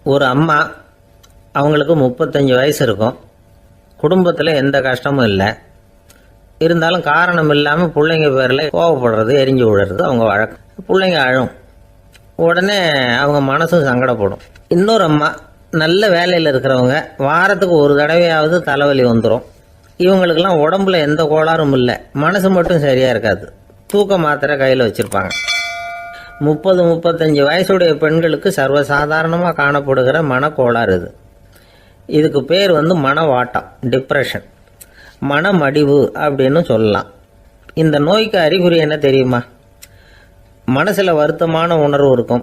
ஒரு அம்மா, அவங்களுக்கு 35 வயசு இருக்கும். குடும்பத்தில் எந்த கஷ்டமும் இல்லை. இருந்தாலும் காரணம் இல்லாமல் பிள்ளைங்க பேரில் கோவப்படுறது, எரிஞ்சு விடுறது அவங்க வழக்கம். பிள்ளைங்க அழும். உடனே அவங்க மனசும் சங்கடப்படும். இன்னொரு அம்மா, நல்ல வேலையில் இருக்கிறவங்க, வாரத்துக்கு ஒரு தடவையாவது தலைவலி வந்துடும். இவங்களுக்கெல்லாம் உடம்புல எந்த கோளாறும் இல்லை, மனசு மட்டும் சரியாக இருக்காது. தூக்க மாத்திரை கையில் வச்சுருப்பாங்க. 30-35 வயசுடைய பெண்களுக்கு சர்வசாதாரணமாக காணப்படுகிற மனக்கோளாறு இது. இதுக்கு பேர் மனவாட்டம், டிப்ரெஷன், மனமடிவு அப்படின்னு சொல்லலாம். இந்த நோய்க்கு அறிகுறி என்ன தெரியுமா? மனசில் வருத்தமான உணர்வு இருக்கும்.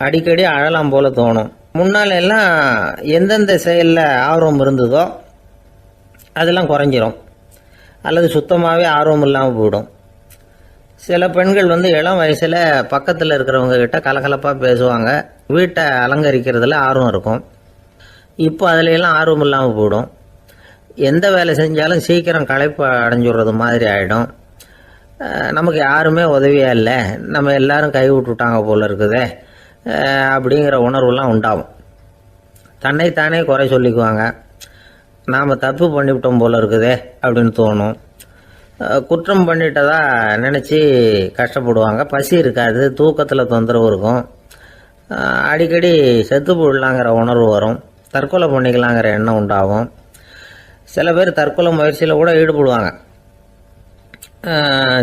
அடிக்கடி அழலாம் போல தோணும். முன்னால் எல்லாம் எந்தெந்த செயலில் ஆர்வம் இருந்ததோ அதெல்லாம் குறைஞ்சிரும், அல்லது சுத்தமாகவே ஆர்வம் இல்லாமல் போயிடும். சில பெண்கள் இளம் வயசில் பக்கத்தில் இருக்கிறவங்க கிட்ட கலகலப்பாக பேசுவாங்க, வீட்டை அலங்கரிக்கிறதுல ஆர்வம் இருக்கும். இப்போ அதிலெல்லாம் ஆர்வம் இல்லாமல் போயிடும். எந்த வேலை செஞ்சாலும் சீக்கிரம் களைப்பு அடைஞ்சுடுறது மாதிரி ஆகிடும். நமக்கு யாருமே உதவியாக இல்லை, நம்ம எல்லாரும் கை விட்டுட்டாங்க போல இருக்குதே அப்படிங்கிற உணர்வுலாம் உண்டாகும். தன்னைத்தானே குறை சொல்லிக்குவாங்க. நாம் தப்பு பண்ணிவிட்டோம் போல இருக்குதே அப்படின்னு தோணும். குற்றம் பண்ணிட்டதா நினச்சி கஷ்டப்படுவாங்க. பசி இருக்காது, தூக்கத்தில் தொந்தரவு இருக்கும். அடிக்கடி செத்து போடலாங்கிற உணர்வு வரும். தற்கொலை பண்ணிக்கலாங்கிற எண்ணம் உண்டாகும். சில பேர் தற்கொலை முயற்சியில் கூட ஈடுபடுவாங்க.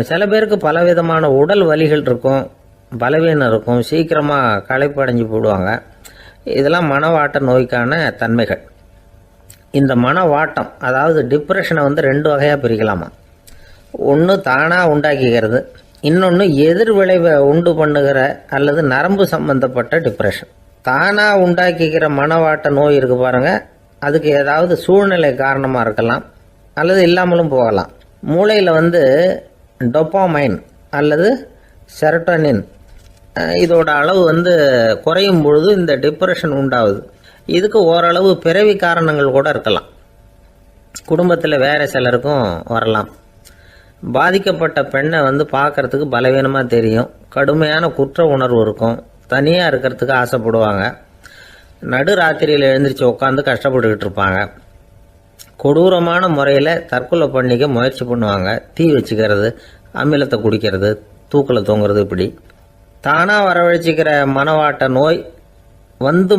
சில பேருக்கு பலவிதமான உடல் வலிகள் இருக்கும், பலவீனம் இருக்கும், சீக்கிரமாக களைப்படைஞ்சு போடுவாங்க. இதெல்லாம் மனவாட்ட நோய்க்கான தன்மைகள். இந்த மனவாட்டம், அதாவது டிப்ரெஷனை 2 வகையாக பிரிக்கலாமா. ஒன்று தானாக உண்டாக்கிக்கிறது, இன்னொன்று எதிர் விளைவை உண்டு பண்ணுகிற அல்லது நரம்பு சம்பந்தப்பட்ட டிப்ரெஷன். தானாக உண்டாக்கிக்கிற மனவாட்ட நோய் இருக்கு பாருங்க, அதுக்கு ஏதாவது சூழ்நிலை காரணமாக இருக்கலாம், அல்லது இல்லாமலும் போகலாம். மூளையில் டொப்பாமைன் அல்லது செரட்டோனின் இதோட அளவு குறையும் பொழுது இந்த டிப்ரெஷன் உண்டாகுது. இதுக்கு ஓரளவு பிறவி காரணங்கள் கூட இருக்கலாம். குடும்பத்தில் வேற சிலருக்கும் வரலாம். பாதிக்கப்பட்ட பெண்ணை பார்க்கறதுக்கு பலவீனமாக தெரியும். கடுமையான குற்ற உணர்வு இருக்கும். தனியாக இருக்கிறதுக்கு ஆசைப்படுவாங்க. நடுராத்திரியில் எழுந்திரிச்சு உட்காந்து கஷ்டப்பட்டுக்கிட்டு இருப்பாங்க. கொடூரமான முறையில் தற்கொலை பண்ணிக்க முயற்சி பண்ணுவாங்க. தீ வச்சுக்கிறது, அமிலத்தை குடிக்கிறது, தூக்கில் தொங்குறது. இப்படி தானாக வரவழைச்சிக்கிற மனவாட்ட நோய்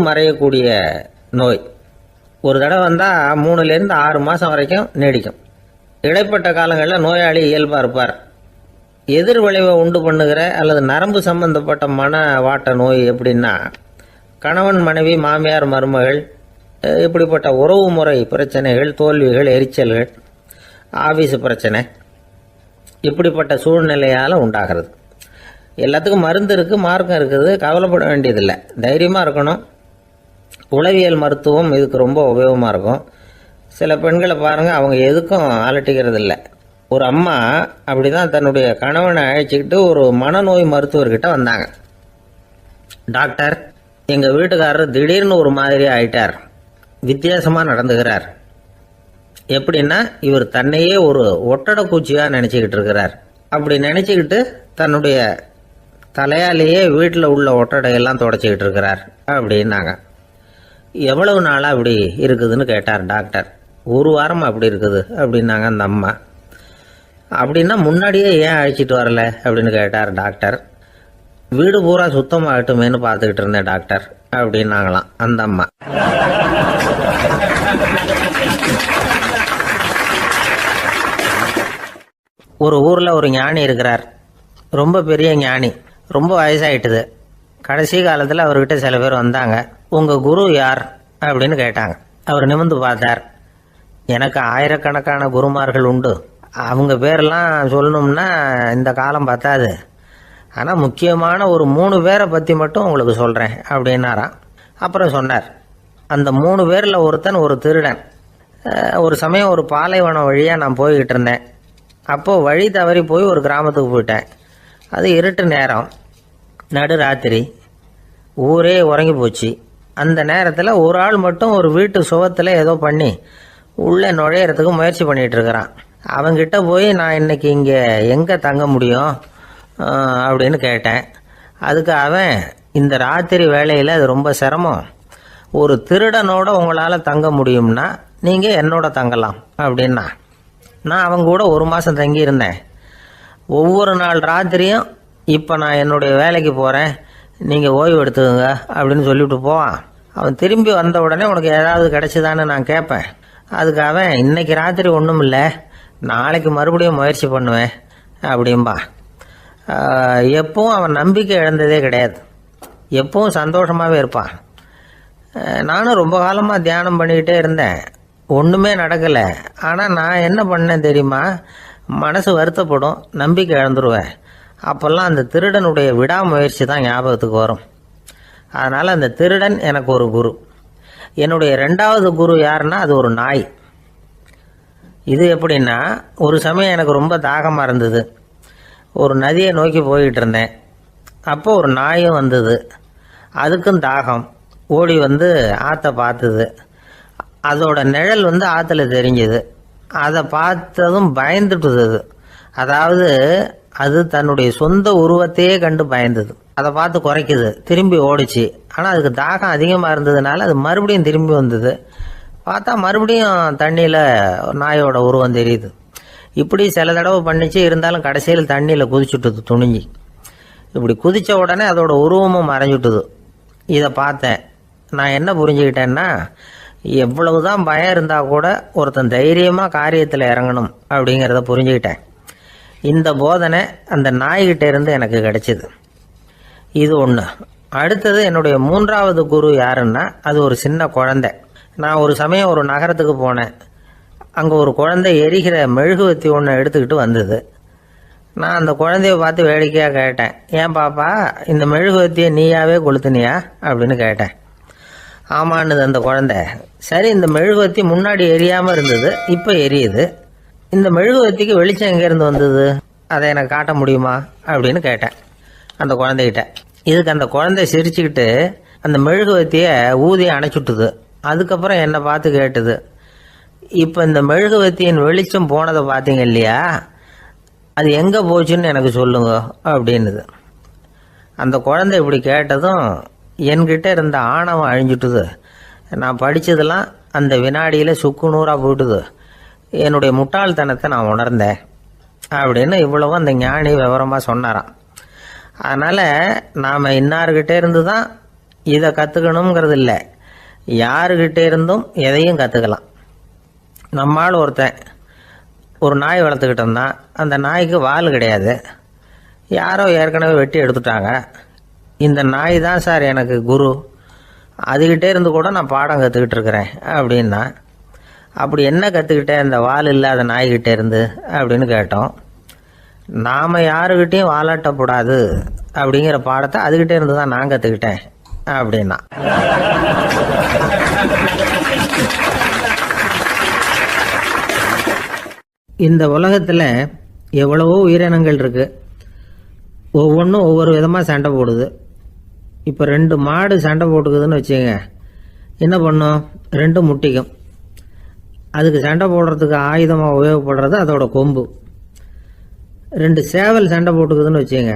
மறையக்கூடிய நோய். ஒரு தடவை வந்தால் 3லேருந்து 6 மாதம் வரைக்கும் நீடிக்கும். இடைப்பட்ட காலங்களில் நோயாளி இயல்பாக இருப்பார். எதிர் விளைவை உண்டு பண்ணுகிற அல்லது நரம்பு சம்பந்தப்பட்ட மனவாட்ட நோய் எப்படின்னா, கணவன் மனைவி, மாமியார் மருமகள், இப்படிப்பட்ட உறவு முறை பிரச்சனைகள், தோல்விகள், எரிச்சல்கள், ஆபீஸ் பிரச்சனை, இப்படிப்பட்ட சூழ்நிலையால் உண்டாகிறது. எல்லாத்துக்கும் மருந்து இருக்குது, மார்க்கம் இருக்குது, கவலைப்பட வேண்டியதில்லை, தைரியமாக இருக்கணும். உளவியல் மருத்துவம் இதுக்கு ரொம்ப உபயோகமாக இருக்கும். சில பெண்களை பாருங்கள், அவங்க எதுக்கும் அலட்டிக்கிறது இல்லை. ஒரு அம்மா அப்படி தான் தன்னுடைய கணவனை அழைச்சிக்கிட்டு ஒரு மனநோய் மருத்துவர்கிட்ட வந்தாங்க. டாக்டர், எங்கள் வீட்டுக்காரர் திடீர்னு ஒரு மாதிரி ஆயிட்டார், வித்தியாசமாக நடந்துகிறார். எப்படின்னா, இவர் தன்னையே ஒரு ஒட்டடை பூச்சியாக நினச்சிக்கிட்டு இருக்கிறார். அப்படி நினச்சிக்கிட்டு தன்னுடைய தலையாலேயே வீட்டில் உள்ள ஒட்டடையெல்லாம் தொடச்சிக்கிட்டு இருக்கிறார் அப்படின்னாங்க. எவ்வளவு நாளாக அப்படி இருக்குதுன்னு கேட்டார் டாக்டர். 1 வாரமாக அப்படி இருக்குது அப்படின்னாங்க அந்த அம்மா. அப்படின்னா முன்னாடியே ஏன் அழைச்சிட்டு வரல அப்படின்னு கேட்டார் டாக்டர். வீடு பூரா சுத்தமாகட்டுமேனு பார்த்துக்கிட்டு இருந்தேன் டாக்டர் அப்படின்னாங்களாம் அந்த அம்மா. ஒரு ஊரில் ஒரு ஞானி இருக்கிறார். ரொம்ப பெரிய ஞானி, ரொம்ப வயசாயிட்டுது. கடைசி காலத்தில் அவர்கிட்ட சில பேர் வந்தாங்க. உங்கள் குரு யார் அப்படின்னு கேட்டாங்க. அவர் நிமிர்ந்து பார்த்தார். எனக்கு ஆயிரக்கணக்கான குருமார்கள் உண்டு, அவங்க பேரெல்லாம் சொல்லணும்னா இந்த காலம் பத்தாது. ஆனால் முக்கியமான ஒரு 3 பேரை பற்றி மட்டும் உங்களுக்கு சொல்கிறேன் அப்படின்னாராம். அப்புறம் சொன்னார், அந்த 3 பேரில் ஒருத்தன் ஒரு திருடன். ஒரு சமயம் ஒரு பாலைவனம் வழியாக நான் போய்கிட்டு இருந்தேன். அப்போது வழி தவறி போய் ஒரு கிராமத்துக்கு போயிட்டேன். அது இருட்டு நேரம், நடுராத்திரி, ஊரே உறங்கி போச்சு. அந்த நேரத்தில் ஒரு ஆள் மட்டும் ஒரு வீட்டு சுவத்தில் ஏதோ பண்ணி உள்ளே நுழையிறதுக்கு முயற்சி பண்ணிகிட்டு இருக்கிறான். அவங்கிட்ட போய் நான் இன்னைக்கு இங்கே எங்கே தங்க முடியும் அப்படின்னு கேட்டேன். அதுக்கு அவன், இந்த ராத்திரி வேளையில் அது ரொம்ப சிரமம், ஒரு திருடனோட உங்களால் தங்க முடியும்னா நீங்கள் என்னோட தங்கலாம் அப்படின்னா. நான் அவங்க கூட 1 மாதம் தங்கியிருந்தேன். ஒவ்வொரு நாள் ராத்திரியும் இப்போ நான் என்னுடைய வேலைக்கு போகிறேன், நீங்கள் ஓய்வு எடுத்துக்கோங்க அப்படின்னு சொல்லிவிட்டு போவான். அவன் திரும்பி வந்த உடனே உனக்கு ஏதாவது கிடைச்சிதான்னு நான் கேட்பேன். அதுக்கு அவன் இன்னைக்கு ராத்திரி ஒன்றும் இல்லை, நாளைக்கு மறுபடியும் முயற்சி பண்ணுவேன் அப்படின்பா. எப்பவும் அவன் நம்பிக்கை இழந்ததே கிடையாது, எப்பவும் சந்தோஷமாகவே இருப்பான். நானும் ரொம்ப காலமாக தியானம் பண்ணிக்கிட்டே இருந்தேன், ஒன்றுமே நடக்கலை. ஆனால் நான் என்ன பண்ணேன் தெரியுமா, மனசு வருத்தப்படும், நம்பிக்கை இழந்துருவேன். அப்போல்லாம் அந்த திருடனுடைய விடாமுயற்சி தான் ஞாபகத்துக்கு வரும். அதனால் அந்த திருடன் எனக்கு ஒரு குரு. என்னுடைய 2வது குரு யாருன்னா அது ஒரு நாய். இது எப்படின்னா, ஒரு சமயம் எனக்கு ரொம்ப தாகமாக இருந்தது. ஒரு நதியை நோக்கி போய்கிட்டு இருந்தேன். அப்போ ஒரு நாயும் வந்தது, அதுக்கும் தாகம். ஓடி வந்து ஆற்றை பார்த்தது. அதோட நிழல் வந்து ஆற்றுல தெரிஞ்சுது. அதை பார்த்ததும் பயந்துட்டுது. அதாவது அது தன்னுடைய சொந்த உருவத்தையே கண்டு பயந்தது. அதை பார்த்து குறைக்குது, திரும்பி ஓடிச்சு. ஆனால் அதுக்கு தாகம் அதிகமாக இருந்ததுனால அது மறுபடியும் திரும்பி வந்தது. பார்த்தா மறுபடியும் தண்ணியில் நாயோட உருவம் தெரியுது. இப்படி சில தடவை பண்ணிச்சு. இருந்தாலும் கடைசியில் தண்ணியில் குதிச்சுட்டுது துணிஞ்சி. இப்படி குதித்த உடனே அதோட உருவமும் மறைஞ்சுட்டுது. இதை பார்த்தேன். நான் என்ன புரிஞ்சுக்கிட்டேன்னா, எவ்வளவுதான் பயம் இருந்தால் கூட ஒருத்தன் தைரியமாக காரியத்தில் இறங்கணும் அப்படிங்கிறத புரிஞ்சுக்கிட்டேன். இந்த போதனை அந்த நாய்கிட்ட இருந்து எனக்கு கிடைச்சிது. இது ஒன்று. அடுத்தது என்னுடைய 3வது குரு யாருன்னா அது ஒரு சின்ன குழந்தை. நான் ஒரு சமயம் ஒரு நகரத்துக்கு போனேன். அங்கே ஒரு குழந்தை எரிகிற மெழுகுவத்தி ஒன்று எடுத்துக்கிட்டு வந்தது. நான் அந்த குழந்தைய பார்த்து வேடிக்கையாக கேட்டேன், ஏன் பாப்பா இந்த மெழுகுவத்தியை நீயாவே கொளுத்துனியா அப்படின்னு கேட்டேன். ஆமான்னுது அந்த குழந்தை. சரி, இந்த மெழுகுவத்தி முன்னாடி எரியாமல் இருந்தது, இப்போ எரியுது. இந்த மெழுகுவத்திக்கு வெளிச்சம் எங்கேருந்து வந்தது, அதை எனக்கு காட்ட முடியுமா அப்படின்னு கேட்டேன் அந்த குழந்தைகிட்ட. இதுக்கு அந்த குழந்தை சிரிச்சுக்கிட்டு அந்த மெழுகுவத்தியை ஊதி அணைச்சுட்டுது. அதுக்கப்புறம் என்னை பார்த்து கேட்டுது, இப்போ இந்த மெழுகுவத்தியின் வெளிச்சம் போனதை பார்த்தீங்க இல்லையா, அது எங்கே போச்சுன்னு எனக்கு சொல்லுங்க அப்படின்னுது. அந்த குழந்தை இப்படி கேட்டதும் என்கிட்ட இருந்த ஆணவம் அழிஞ்சுட்டுது. நான் படித்ததெல்லாம் அந்த வினாடியில் சுக்கு நூறாக போயிட்டுது. என்னுடைய முட்டாள்தனத்தை நான் உணர்ந்தேன் அப்படின்னு இவ்வளவும் அந்த ஞானி விவரமாக சொன்னாராம். அதனால் நாம் இன்னார்கிட்ட இருந்து தான் இதை கற்றுக்கணுங்கிறது இல்லை, யாருக்கிட்ட இருந்தும் எதையும் கற்றுக்கலாம். நம்மால் ஒருத்தன் ஒரு நாய் வளர்த்துக்கிட்டு இருந்தான். அந்த நாய்க்கு வால் கிடையாது, யாரோ ஏற்கனவே வெட்டி எடுத்துட்டாங்க. இந்த நாய் தான் சார் எனக்கு குரு, அதுகிட்டே இருந்து கூட நான் பாடம் கற்றுக்கிட்டு இருக்கிறேன் அப்படின்னா. அப்படி என்ன கற்றுக்கிட்டேன் இந்த வால் இல்லாத நாய்கிட்ட இருந்து அப்படின்னு கேட்டோம். நாம் யாருக்கிட்டையும் வாலாட்டக்கூடாது அப்படிங்கிற பாடத்தை அதுகிட்டே இருந்து தான் நான் கற்றுக்கிட்டேன் அப்படின்னா. இந்த உலகத்தில் எவ்வளவோ உயிரினங்கள் இருக்குது, ஒவ்வொன்றும் ஒவ்வொரு விதமாக சண்டை போடுது. இப்போ 2 மாடு சண்டை போட்டுக்குதுன்னு வச்சுங்க, என்ன பண்ணும், 2 முட்டிக்கும். அதுக்கு சண்டை போடுறதுக்கு ஆயுதமாக உபயோகப்படுறது அதோட கொம்பு. 2 சேவல் சண்டை போட்டுக்குதுன்னு வச்சுங்க,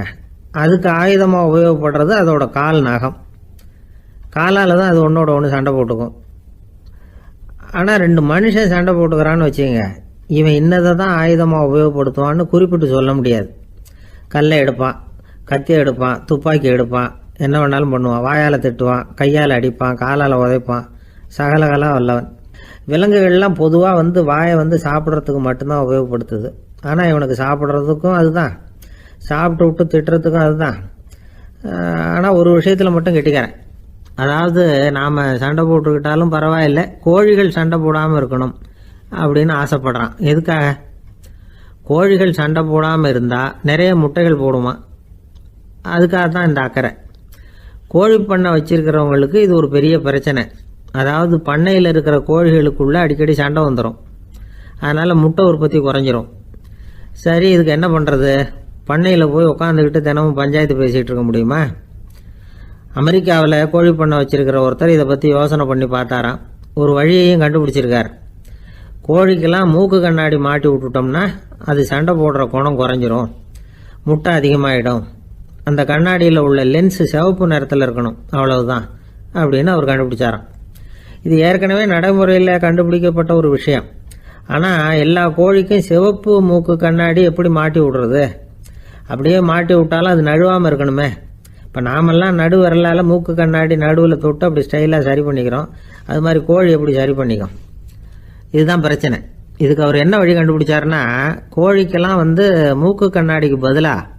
அதுக்கு ஆயுதமாக உபயோகப்படுறது அதோட கால் நகம். காலால் தான் அது ஒன்றோட ஒன்று சண்டை போட்டுக்கும். ஆனால் 2 மனுஷன் சண்டை போட்டுக்கிறான்னு வச்சுங்க, இவன் இன்னதை தான் ஆயுதமாக உபயோகப்படுத்துவான்னு குறிப்பிட்டு சொல்ல முடியாது. கல்லை எடுப்பான், கத்தி எடுப்பான், துப்பாக்கி எடுப்பான், என்ன வேணாலும் பண்ணுவான். வாயால் திட்டுவான், கையால் அடிப்பான், காலால் உதைப்பான், சகலகலாம் வல்லவன். விலங்குகள்லாம் பொதுவாக வாயை சாப்பிட்றதுக்கு மட்டும்தான் உபயோகப்படுத்துது. ஆனால் இவனுக்கு சாப்பிட்றதுக்கும் அதுதான், சாப்பிட்டு விட்டு திட்டுறதுக்கும் அதுதான். ஆனால் ஒரு விஷயத்தில் மட்டும் கெட்டிக்கிறேன். அதாவது நாம் சண்டை போட்டுக்கிட்டாலும் பரவாயில்லை, கோழிகள் சண்டை போடாமல் இருக்கணும் அப்படின்னு ஆசைப்படுறான். எதுக்காக? கோழிகள் சண்டை போடாமல் இருந்தால் நிறைய முட்டைகள் போடுமா, அதுக்காக தான் இந்த அக்கறை. கோழி பண்ணை வச்சிருக்கிறவங்களுக்கு இது ஒரு பெரிய பிரச்சனை. அதாவது பண்ணையில் இருக்கிற கோழிகளுக்குள்ளே அடிக்கடி சண்டை வந்துடும், அதனால் முட்டை உற்பத்தி குறைஞ்சிரும். சரி, இதுக்கு என்ன பண்ணுறது? பண்ணையில் போய் உட்காந்துக்கிட்டு தினமும் பஞ்சாயத்து பேசிகிட்டு இருக்க முடியுமா? அமெரிக்காவில் கோழி பண்ணை வச்சிருக்கிற ஒருத்தர் இதை பற்றி யோசனை பண்ணி பார்த்தாராம். ஒரு வழியையும் கண்டுபிடிச்சிருக்கார். கோழிக்கெல்லாம் மூக்கு கண்ணாடி மாட்டி விட்டுட்டோம்னா அது சண்டை போடுற குணம் குறைஞ்சிரும், முட்டை அதிகமாகிடும். அந்த கண்ணாடியில் உள்ள லென்ஸு சிவப்பு நிறத்தில் இருக்கணும், அவ்வளவுதான் அப்படின்னு அவர் கண்டுபிடிச்சாராம். இது ஏற்கனவே நடைமுறையில் கண்டுபிடிக்கப்பட்ட ஒரு விஷயம். ஆனால் எல்லா கோழிக்கும் சிவப்பு மூக்கு கண்ணாடி எப்படி மாட்டி விடுறது? அப்படியே மாட்டி விட்டாலும் அது நழுவாமல் இருக்கணுமே. இப்போ நாமெல்லாம் நடு வரலால் மூக்கு கண்ணாடி நடுவில் தொட்டு அப்படி ஸ்டைலாக சரி பண்ணிக்கிறோம். அது மாதிரி கோழி எப்படி சரி பண்ணிக்கும்? இதுதான் பிரச்சனை. இதுக்கு அவர் என்ன வழி கண்டுபிடிச்சாருன்னா, கோழிக்கெல்லாம் மூக்கு கண்ணாடிக்கு பதிலாக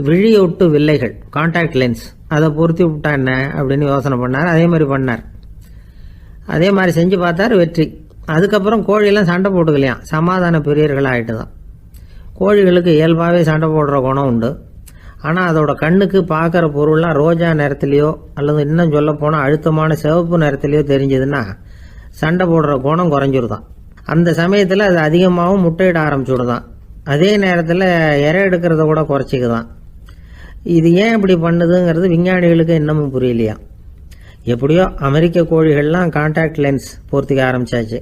விழியொட்டு வில்லைகள், கான்டாக்ட் லென்ஸ், அதை பொருத்தி விட்டா என்ன அப்படின்னு யோசனை பண்ணார். அதே மாதிரி பண்ணார். அதே மாதிரி செஞ்சு பார்த்தார், வெற்றி. அதுக்கப்புறம் கோழியெல்லாம் சண்டை போட்டுக்கலையாம், சமாதான பிரியர்களாக ஆகிட்டு தான். கோழிகளுக்கு இயல்பாகவே சண்டை போடுற குணம் உண்டு. ஆனால் அதோட கண்ணுக்கு பார்க்குற பொருள்லாம் ரோஜா நிறத்துலையோ அல்லது இன்னும் சொல்ல போனால் அழுத்தமான சிவப்பு நிறத்துலையோ தெரிஞ்சதுன்னா சண்டை போடுற குணம் குறைஞ்சிருதான். அந்த சமயத்தில் அது அதிகமாகவும் முட்டையிட ஆரம்பிச்சுடுதான். அதே நேரத்தில் இறை எடுக்கிறத கூட குறைச்சிக்குதான். இது ஏன் இப்படி பண்ணுதுங்கிறது விஞ்ஞானிகளுக்கு இன்னமும் புரியலையா. எப்படியோ அமெரிக்க கோழிகள்லாம் கான்டாக்ட் லென்ஸ் பொருத்திக்க ஆரம்பித்தாச்சு.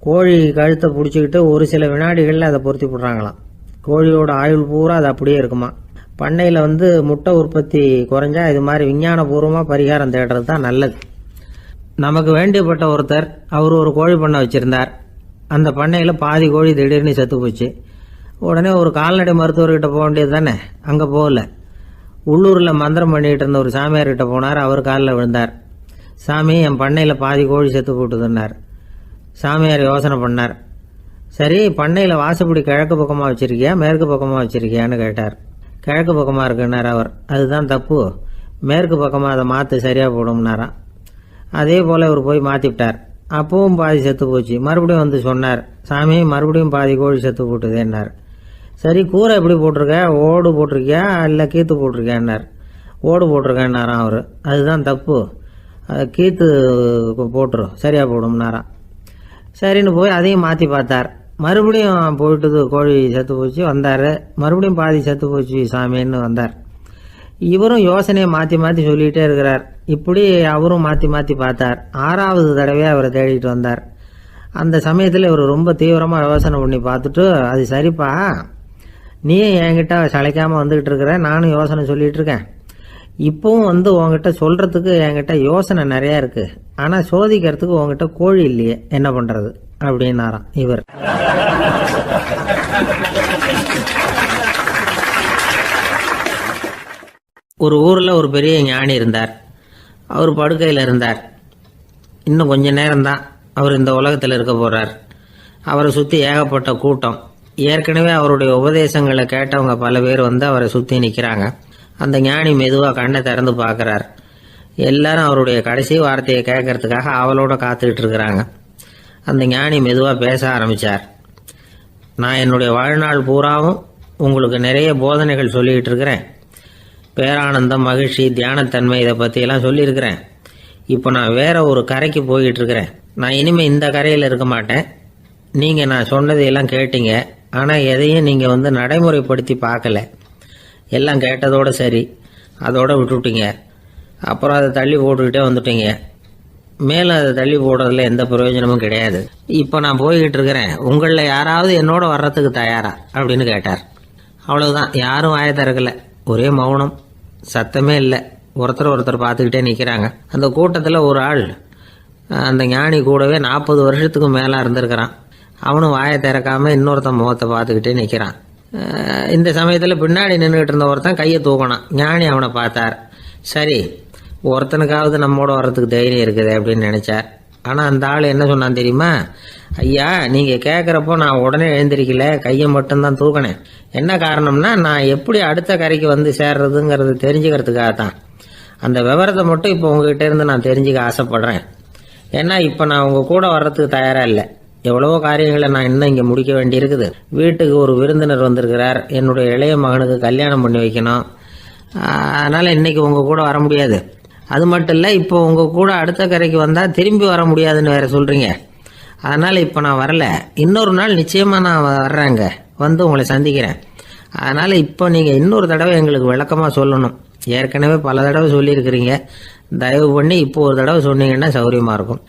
கோழி கழுத்தை பிடிச்சிக்கிட்டு ஒரு சில வினாடிகளில் அதை பொருத்தி விட்றாங்களாம். கோழியோட ஆயுள் பூரா அது அப்படியே இருக்குமா. பண்ணையில் முட்டை உற்பத்தி குறைஞ்சா இது மாதிரி விஞ்ஞானபூர்வமாக பரிகாரம் தேடுறது தான் நல்லது. நமக்கு வேண்டியப்பட்ட ஒருத்தர், அவர் ஒரு கோழி பண்ணை வச்சுருந்தார். அந்த பண்ணையில் பாதி கோழி திடீர்னு செத்து போச்சு. உடனே ஒரு கால்நடை மருத்துவர்கிட்ட போக வேண்டியது தானே. அங்கே போகல. உள்ளூரில் மந்திரம் பண்ணிகிட்டு இருந்த ஒரு சாமியார்கிட்ட போனார். அவர் காலில் விழுந்தார். சாமி, என் பண்ணையில் பாதி கோழி செத்து போட்டுதுன்னார். சாமியார் யோசனை பண்ணார். சரி, பண்ணையில் வாசப்படி கிழக்கு பக்கமாக வச்சுருக்கியா மேற்கு பக்கமாக வச்சுருக்கியான்னு கேட்டார். கிழக்கு பக்கமாக இருக்குன்னார் அவர். அதுதான் தப்பு, மேற்கு பக்கமாக அதை மாற்று, சரியாக போடும்னாராம். அதே போல் அவர் போய் மாற்றிவிட்டார். அப்பவும் பாதி செத்து போச்சு. மறுபடியும் சொன்னார், சாமி மறுபடியும் பாதி கோழி செத்து போட்டுதேன்னார். சரி, கூரை எப்படி போட்டிருக்க, ஓடு போட்டிருக்கியா இல்லை கீத்து போட்டிருக்கியான்னார். ஓடு போட்டிருக்கேன்னாராம் அவர். அதுதான் தப்பு, கீத்து போட்டுரும், சரியாக போடும்னாராம். சரின்னு போய் அதையும் மாற்றி பார்த்தார். மறுபடியும் போயிட்டுது, கோழி செத்து போச்சு. வந்தார். மறுபடியும் பாதி செத்து போச்சு சாமின்னு வந்தார். இவரும் யோசனையை மாற்றி மாற்றி சொல்லிகிட்டே இருக்கிறார். இப்படி அவரும் மாற்றி மாற்றி பார்த்தார். 6வது தடவையாக அவரை தேடிட்டு வந்தார். அந்த சமயத்தில் இவர் ரொம்ப தீவிரமாக யோசனை பண்ணி பார்த்துட்டு, அது சரிப்பா, நீயும் என்கிட்ட சளைக்காமல் வந்துக்கிட்டு இருக்கிற, நானும் யோசனை சொல்லிகிட்டு இருக்கேன். இப்போவும் உங்ககிட்ட சொல்கிறதுக்கு என்கிட்ட யோசனை நிறையா இருக்குது. ஆனால் சோதிக்கிறதுக்கு உங்ககிட்ட கோழி இல்லையே, என்ன பண்ணுறது அப்படின்னாராம் இவர். ஒரு ஊரில் ஒரு பெரிய ஞானி இருந்தார். அவர் படுக்கையில் இருந்தார். இன்னும் கொஞ்ச நேரம்தான் அவர் இந்த உலகத்தில் இருக்க போகிறார். அவரை சுற்றி ஏகப்பட்ட கூட்டம். ஏற்கனவே அவருடைய உபதேசங்களை கேட்டவங்க பல பேர் அவரை சுற்றி நிற்கிறாங்க. அந்த ஞானி மெதுவாக கண்ணை திறந்து பார்க்குறார். எல்லாரும் அவருடைய கடைசி வார்த்தையை கேட்கறதுக்காக அவளோட காத்துக்கிட்டு இருக்கிறாங்க. அந்த ஞானி மெதுவாக பேச ஆரம்பித்தார். நான் என்னுடைய வாழ்நாள் பூராவும் உங்களுக்கு நிறைய போதனைகள் சொல்லிக்கிட்டு இருக்கிறேன். பேரானந்தம், மகிழ்ச்சி, தியானத்தன்மை, இதை பற்றியெல்லாம் சொல்லியிருக்கிறேன். இப்போ நான் வேற ஒரு கரைக்கு போய்கிட்டு இருக்கிறேன். நான் இனிமேல் இந்த கரையில் இருக்க மாட்டேன். நீங்கள் நான் சொன்னதையெல்லாம் கேட்டீங்க, ஆனால் எதையும் நீங்கள் நடைமுறைப்படுத்தி பார்க்கல. எல்லாம் கேட்டதோடு சரி, அதோடு விட்டுவிட்டீங்க. அப்புறம் அதை தள்ளி போட்டுக்கிட்டே வந்துட்டீங்க. மேலும் அதை தள்ளி போடுறதுல எந்த பிரயோஜனமும் கிடையாது. இப்போ நான் போய்கிட்டு இருக்கிறேன். உங்களில் யாராவது என்னோட வர்றதுக்கு தயாரா அப்படின்னு கேட்டார். அவ்வளவுதான், யாரும் வாய திறக்கல. ஒரே மௌனம், சத்தமே இல்லை. ஒருத்தர் பார்த்துக்கிட்டே நிற்கிறாங்க. அந்த கூட்டத்தில் ஒரு ஆள் அந்த ஞானி கூடவே 40 வருஷத்துக்கு மேலே இருந்திருக்கிறான். அவனும் வாயை திறக்காமல் இன்னொருத்தன் முகத்தை பார்த்துக்கிட்டே நிற்கிறான். இந்த சமயத்தில் பின்னாடி நின்றுக்கிட்டு இருந்த ஒருத்தன் கையை தூக்கினான். ஞானி அவனை பார்த்தார். சரி, ஒருத்தனுக்காவது நம்மோட வர்றதுக்கு தைரியம் இருக்குது அப்படின்னு நினச்சார். ஆனால் அந்த ஆள் என்ன சொன்னான் தெரியுமா? ஐயா, நீங்கள் கேட்குறப்போ நான் உடனே எழுந்திருக்கல, கையை மட்டும்தான் தூக்கினேன். என்ன காரணம்னா, நான் எப்படி அடுத்த கரைக்கு சேர்றதுங்கிறது தெரிஞ்சுக்கிறதுக்காக தான். அந்த விவரத்தை மட்டும் இப்போ உங்ககிட்ட இருந்து நான் தெரிஞ்சுக்க ஆசைப்படுறேன். ஏன்னா இப்போ நான் உங்கள் கூட வர்றதுக்கு தயாராக இல்லை. எவ்வளவோ காரியங்களை நான் இன்னும் இங்கே முடிக்க வேண்டியிருக்குது. வீட்டுக்கு ஒரு விருந்தினர் வந்திருக்கிறார். என்னுடைய இளைய மகனுக்கு கல்யாணம் பண்ணி வைக்கணும். அதனால் இன்றைக்கி உங்கள் கூட வர முடியாது. அது மட்டும் இல்லை, இப்போ உங்கள் கூட அடுத்த கரைக்கு வந்தால் திரும்பி வர முடியாதுன்னு வேறு சொல்கிறீங்க. அதனால் இப்போ நான் வரல. இன்னொரு நாள் நிச்சயமாக நான் வர்றேங்க, உங்களை சந்திக்கிறேன். அதனால் இப்போ நீங்கள் இன்னொரு தடவை எங்களுக்கு விளக்கமாக சொல்லணும். ஏற்கனவே பல தடவை சொல்லியிருக்கிறீங்க. தயவு பண்ணி இப்போ ஒரு தடவை சொன்னீங்கன்னா சௌகரியமாக இருக்கும்.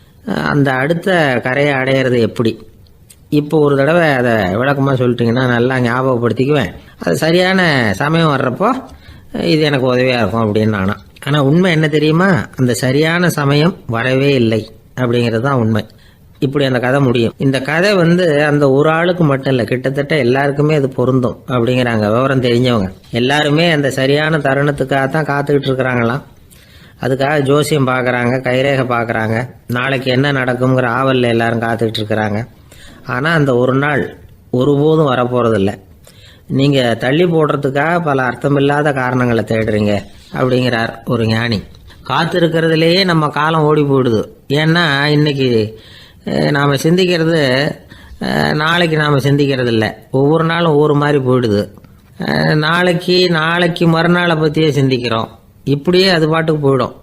அந்த அடுத்த கரையை அடையிறது எப்படி, இப்போ ஒரு தடவை அதை விளக்கமாக சொல்லிட்டீங்கன்னா நல்லா ஞாபகப்படுத்திக்குவேன். அது சரியான சமயம் வர்றப்போ இது எனக்கு உதவியாக இருக்கும் அப்படின்னு நானா. ஆனால் உண்மை என்ன தெரியுமா? அந்த சரியான சமயம் வரவே இல்லை அப்படிங்கிறது தான் உண்மை. இப்படி அந்த கதை முடியும். இந்த கதை அந்த ஒரு ஆளுக்கு மட்டும் இல்லை, கிட்டத்தட்ட எல்லாருக்குமே அது பொருந்தும் அப்படிங்கிறாங்க விவரம் தெரிஞ்சவங்க. எல்லாருமே அந்த சரியான தருணத்துக்காக தான் காத்துக்கிட்டு இருக்கிறாங்களாம். அதுக்காக ஜோசியம் பார்க்குறாங்க, கைரேகை பார்க்குறாங்க, நாளைக்கு என்ன நடக்குங்கிற ஆவலில் எல்லாரும் காத்துக்கிட்டு இருக்கிறாங்க. ஆனால் அந்த ஒரு நாள் ஒருபோதும் வரப்போகிறதில்ல. நீங்கள் தள்ளி போடுறதுக்காக பல அர்த்தமில்லாத காரணங்களை தேடுறீங்க அப்படிங்கிறார் ஒரு ஞானி. காத்திருக்கிறதுலேயே நம்ம காலம் ஓடி போயிடுது. ஏன்னா இன்னைக்கு நாம் சிந்திக்கிறது நாளைக்கு நாம் சிந்திக்கிறது இல்லை. ஒவ்வொரு நாளும் ஒவ்வொரு மாதிரி போயிடுது. நாளைக்கு மறுநாளை பற்றியே சிந்திக்கிறோம். இப்படியே அது பாட்டுக்கு போயிடும்.